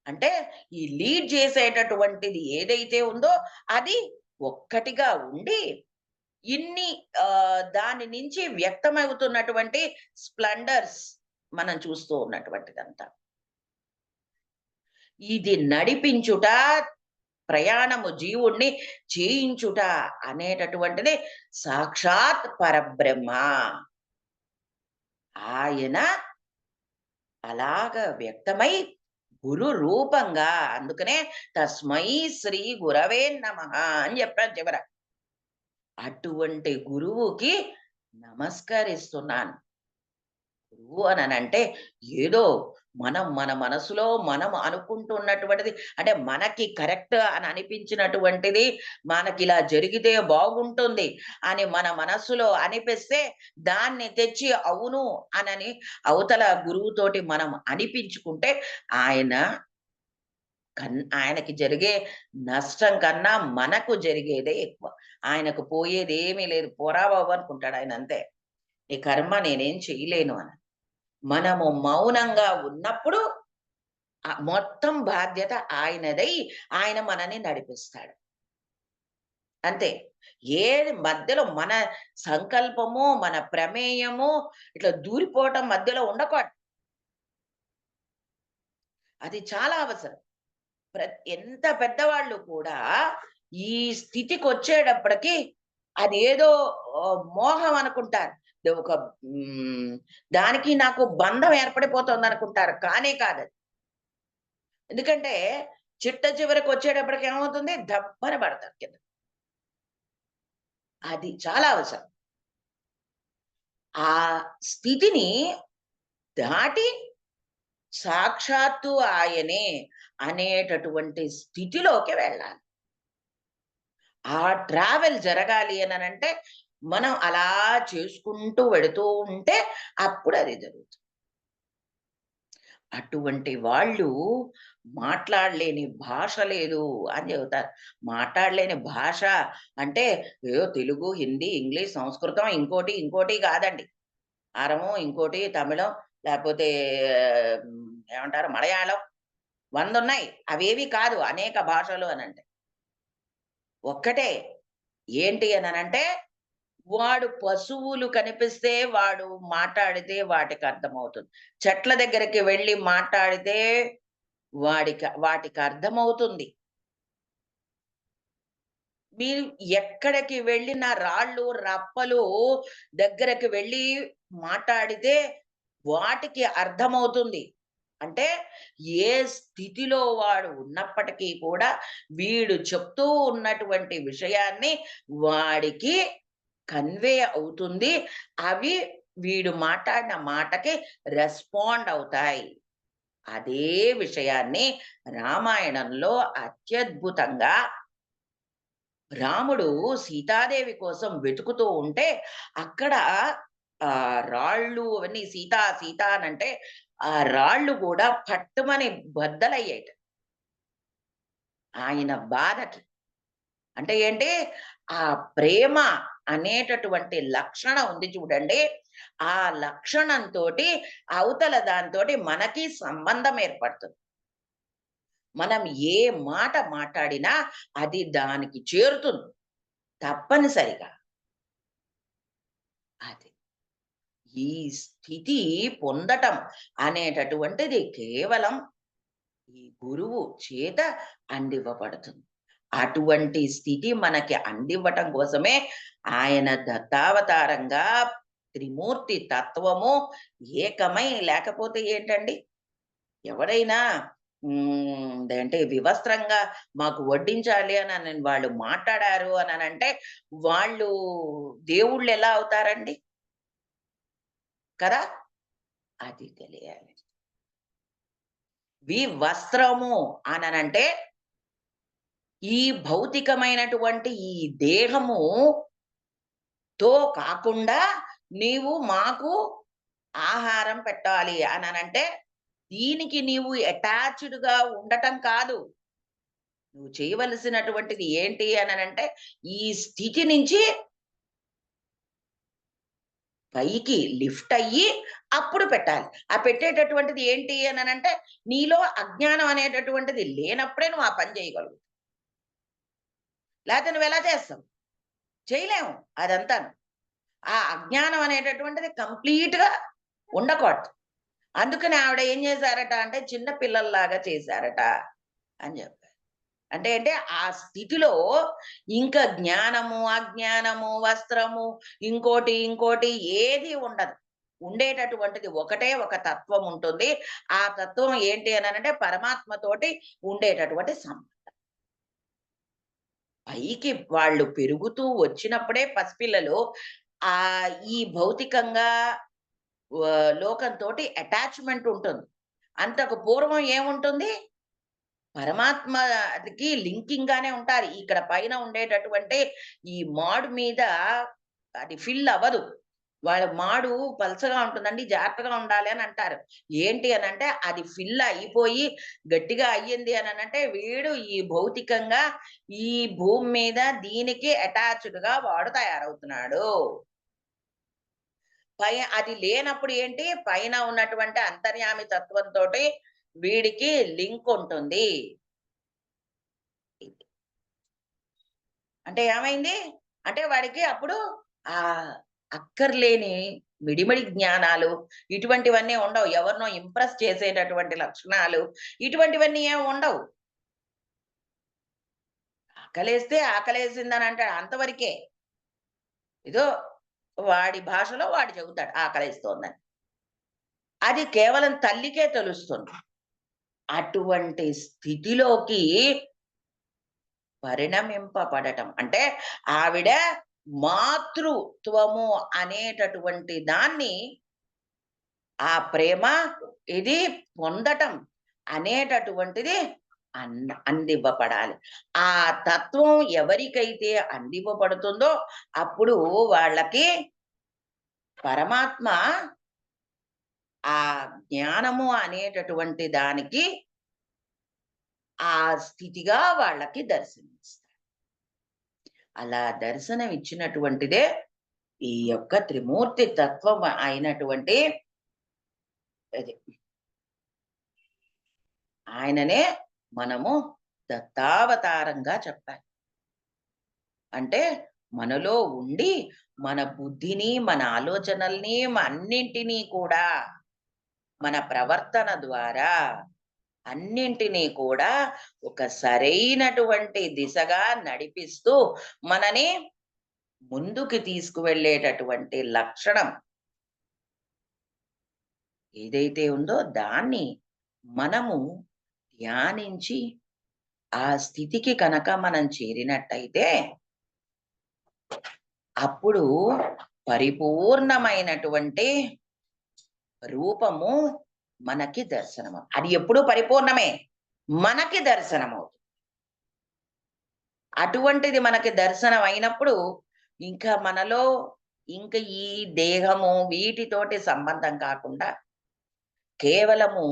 అంటే ఈ లీడ్ చేసేటటువంటిది ఏదైతే ఉందో అది ఒక్కటిగా ఉండి ఇన్ని దాని నుంచి వ్యక్తమవుతున్నటువంటి స్ప్లెండర్స్ మనం చూస్తూ ఉన్నటువంటిదంతా. ఇది నడిపించుట, ప్రయాణము జీవుడిని చేయించుట అనేటటువంటిది సాక్షాత్ పరబ్రహ్మ. ఆయన అలాగా వ్యక్తమై గురు రూపంగా అందుకనే తస్మై శ్రీ గురవే నమః అని చెప్పాను చివర. అటువంటి గురువుకి నమస్కరిస్తున్నాను. గురువు అననంటే ఏదో మనం మన మనసులో మనం అనుకుంటున్నటువంటిది అంటే మనకి కరెక్ట్ అని అనిపించినటువంటిది మనకిలా జరిగితే బాగుంటుంది అని మన మనస్సులో అనిపిస్తే దాన్ని తెచ్చి అవును అనని అవతల గురువుతోటి మనం అనిపించుకుంటే ఆయన ఆయనకి జరిగే నష్టం కన్నా మనకు జరిగేదే ఎక్కువ. ఆయనకు పోయేదేమీ లేదు. పోరా బాబు అనుకుంటాడు ఆయన అంతే. నీ కర్మ నేనేం చేయలేను అని. మనము మౌనంగా ఉన్నప్పుడు మొత్తం బాధ్యత ఆయనదై ఆయన మనని నడిపిస్తాడు. అంతే. ఏది మధ్యలో మన సంకల్పము, మన ప్రమేయము ఇట్లా దూరిపోవటం మధ్యలో ఉండకూడదు. అది చాలా అవసరం. ఎంత పెద్దవాళ్ళు కూడా ఈ స్థితికొచ్చేటప్పటికి అదేదో మోహం అనుకుంటారు. ఒక హ్మ్. దానికి నాకు బంధం ఏర్పడిపోతోందనుకుంటారు. కానే కాదది. ఎందుకంటే చిట్ట చివరకొచ్చేటప్పటికి ఏమవుతుంది? దబ్బన పడతారు కింద. అది చాలా అవసరం. ఆ స్థితిని దాటి సాక్షాత్తు ఆయనే అనేటటువంటి స్థితిలోకి వెళ్ళాలి. ఆ ట్రావెల్ జరగాలి అననంటే, మనం అలా చేసుకుంటూ వెడుతూ ఉంటే అప్పుడది జరుగుతుంది. అటువంటి వాళ్ళు మాట్లాడలేని భాష లేదు అని చెబుతారు. మాట్లాడలేని భాష అంటే ఏదో తెలుగు, హిందీ, ఇంగ్లీష్, సంస్కృతం ఇంకోటి, ఇంకోటి కాదండి. అరము, ఇంకోటి తమిళం లేకపోతే ఏమంటారు మలయాళం 100 ఉన్నాయి. అవేవి కాదు అనేక భాషలు అనంటే. ఒక్కటే. ఏంటి అననంటే, వాడు పశువులు కనిపిస్తే వాడు మాటాడితే వాటికర్థమవుతుంది. చెట్ల దగ్గరికి వెళ్లి మాట్లాడితే వాటికర్థమవుతుంది. మీరు ఎక్కడికి వెళ్ళిన రాళ్ళు, రప్పలు దగ్గరకి వెళ్లి మాటాడితే వాటికి అర్థమవుతుంది. అంటే ఏ స్థితిలో వాడు ఉన్నప్పటికీ కూడా వీడు చెప్తూ ఉన్నటువంటి విషయాన్ని వాడికి కన్వే అవుతుంది. అవి వీడు మాట్లాడిన మాటకి రెస్పాండ్ అవుతాయి. అదే విషయాన్ని రామాయణంలో అత్యద్భుతంగా రాముడు సీతాదేవి కోసం వెతుకుతూ ఉంటే అక్కడ రాళ్ళు అవన్నీ సీత, సీత అనంటే ఆ రాళ్ళు గూడా పట్టుమని బద్దలయ్యేట. ఆయన బాధకి. అంటే ఏంటి? ఆ ప్రేమ అనేటటువంటి లక్షణం ఉంది చూడండి. ఆ లక్షణంతోటి అవతల దానితోటి మనకి సంబంధం ఏర్పడుతుంది. మనం ఏ మాట మాట్లాడినా అది దానికి చేరుతుంది. తప్పనిసరిగా. అది. ఈ స్థితి పొందటం అనేటటువంటిది కేవలం ఈ గురువు చేత అందివ్వబడుతుంది. అటువంటి స్థితి మనకి అందివ్వటం కోసమే ఆయన దత్తావతారంగా త్రిమూర్తి తత్వము ఏకమై లేకపోతే ఏంటండి? ఎవరైనా అంటే వివస్త్రంగా మాకు వడ్డించాలి అని వాళ్ళు మాట్లాడారు అననంటే, వాళ్ళు దేవుళ్ళెలా అవుతారండి? కదా! అది తెలియాలి. వివస్త్రము అననంటే, ఈ భౌతికమైనటువంటి ఈ దేహముతో కాకుండా నీవు మాకు ఆహారం పెట్టాలి అననంటే, దీనికి నీవు అటాచ్డ్‌గా ఉండటం కాదు. నువ్వు చేయవలసినటువంటిది ఏంటి అననంటే, ఈ స్థితి నుంచి పైకి లిఫ్ట్ అయ్యి అప్పుడు పెట్టాలి. ఆ పెట్టేటటువంటిది ఏంటి అననంటే, నీలో అజ్ఞానం అనేటటువంటిది లేనప్పుడే నువ్వు ఆ పని చేయగలవు. లేతే నువ్వెలా చేస్తావు? చేయలేము అదంతాను. ఆ అజ్ఞానం అనేటటువంటిది కంప్లీట్‌గా ఉండకూడదు. అందుకని ఆవిడ ఏం చేశారట అంటే, చిన్న పిల్లల్లాగా చేశారట అని చెప్పారు. అంటే అంటే ఆ స్థితిలో ఇంకా జ్ఞానము, అజ్ఞానము, వస్త్రము, ఇంకోటి, ఇంకోటి ఏది ఉండదు. ఉండేటటువంటిది ఒకటే ఒక తత్వం ఉంటుంది. ఆ తత్వం ఏంటి అననంటే పరమాత్మతోటి ఉండేటటువంటి పైకి వాళ్ళు పెరుగుతూ వచ్చినప్పుడే పసిపిల్లలు ఈ భౌతికంగా లోకంతోటి అటాచ్‌మెంట్ ఉంటుంది. అంతకు పూర్వం ఏముంటుంది? పరమాత్మకి లింకింగ్ గానే ఉంటారు. ఇక్కడ పైన ఉండేటటువంటి ఈ మాడు మీద అది ఫిల్ అవ్వదు. వాళ్ళ మాడు పలచగా ఉంటుందండి. జాగ్రత్తగా ఉండాలి అని అంటారు. ఏంటి అనంటే అది ఫిల్ అయిపోయి గట్టిగా అయ్యింది అననంటే వీడు ఈ భౌతికంగా ఈ భూమి మీద దీనికి అటాచ్డ్‌గా వాడు తయారవుతున్నాడు. అది లేనప్పుడు ఏంటి పైన ఉన్నటువంటి అంతర్యామి తత్వంతోటి వీడికి లింక్ ఉంటుంది. అంటే ఏమైంది? అంటే వాడికి అప్పుడు ఆహ్, అక్కర్లేని మిడిమిడి జ్ఞానాలు ఇటువంటివన్నీ ఉండవు. ఎవరినో ఇంప్రెస్ చేసేటటువంటి లక్షణాలు ఇటువంటివన్నీ ఏమి ఉండవు. ఆకలేస్తే ఆకలేసిందని అంటాడు అంతవరకే. ఏదో వాడి భాషలో వాడు చెబుతాడు ఆకలేస్తోందని. అది కేవలం తల్లికే తెలుస్తుంది. అటువంటి స్థితిలోకి పరిణమింపబడటం. అంటే ఆవిడ మాతృత్వము అనేటటువంటి దాన్ని ఆ ప్రేమ ఇది పొందటం అనేటటువంటిది అందివ్వబడాలి. ఆ తత్వం ఎవరికైతే అందివ్వబడుతుందో అప్పుడు వాళ్ళకి పరమాత్మ ఆ జ్ఞానము అనేటటువంటి దానికి ఆ స్థితిగా వాళ్ళకి దర్శనమిస్తాడు. అలా దర్శనం ఇచ్చినటువంటిదే ఈ యొక్క త్రిమూర్తి తత్వం అయినటువంటి అది. ఆయననే మనము దత్తావతారంగా చెప్పాలి. అంటే మనలో ఉండి మన బుద్ధిని, మన ఆలోచనల్ని అన్నింటినీ కూడా మన ప్రవర్తన ద్వారా అన్నింటినీ కూడా ఒక సరైనటువంటి దిశగా నడిపిస్తూ మనని ముందుకు తీసుకువెళ్ళేటటువంటి లక్షణం ఏదైతే ఉందో దాన్ని మనము ధ్యానించి ఆ స్థితికి కనుక మనం చేరినట్టయితే అప్పుడు పరిపూర్ణమైనటువంటి రూపము మనకి దర్శనము. అది ఎప్పుడూ పరిపూర్ణమే. మనకి దర్శనమవుతుంది. అటువంటిది మనకి దర్శనం అయినప్పుడు ఇంకా మనలో ఇంక ఈ దేహము వీటితోటి సంబంధం కాకుండా కేవలము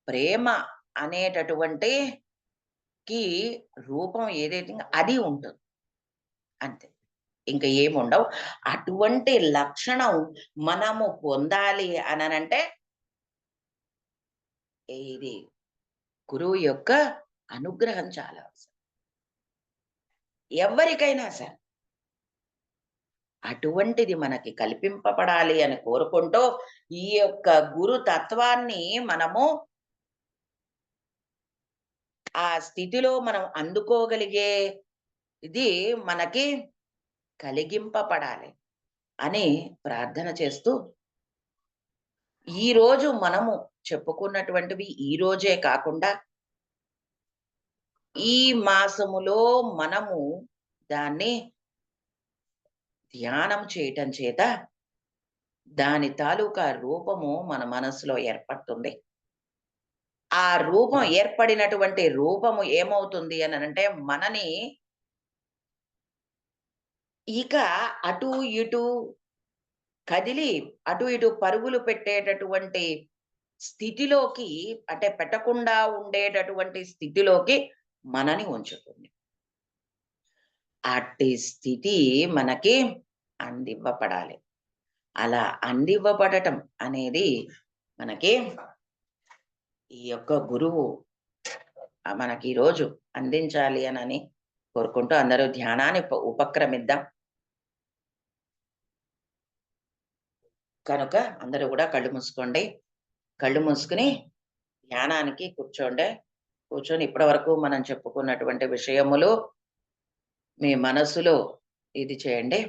ప్రేమ అనేటటువంటి కి రూపం ఏదైతే ఉందో అది ఉంటుంది. అంతే. ఇంక ఏముండవు. అటువంటి లక్షణం మనము పొందాలి అననంటే ఇది గురువు యొక్క అనుగ్రహం చాలా అవసరం. ఎవ్వరికైనా సరే. అటువంటిది మనకి కల్పింపబడాలి అని కోరుకుంటూ, ఈ యొక్క గురు తత్వాన్ని మనము ఆ స్థితిలో మనం అందుకోగలిగే ఇది మనకి కలిగింపబడాలి అని ప్రార్థన చేస్తూ, ఈరోజు మనము చెప్పుకున్నటువంటివి ఈ రోజే కాకుండా, ఈ మాసములో మనము దాన్ని ధ్యానం చేయటం చేత దాని తాలూకా రూపము మన మనస్సులో ఏర్పడుతుంది. ఆ రూపం ఏర్పడినటువంటి రూపము ఏమవుతుంది అననంటే, మనని ఇక అటు ఇటు కదిలి, అటు ఇటు పరుగులు పెట్టేటటువంటి స్థితిలోకి అంటే పెట్టకుండా ఉండేటటువంటి స్థితిలోకి మనని ఉంచుతుంది. అట్టి స్థితి మనకి అందివ్వబడాలి. అలా అందివ్వబడటం అనేది మనకి ఈ యొక్క గురువు మనకి ఈరోజు అందించాలి అనని కోరుకుంటూ అందరూ ధ్యానాన్ని ఉపక్రమిద్దాం. కనుక అందరూ గూడా కళ్ళు మూసుకోండి. కళ్ళు మూసుకొని ధ్యానానికి కూర్చోండి. కూర్చొని ఇప్పటి వరకు మనం చెప్పుకున్నటువంటి విషయములు మీ మనసులో ఇది చేయండి.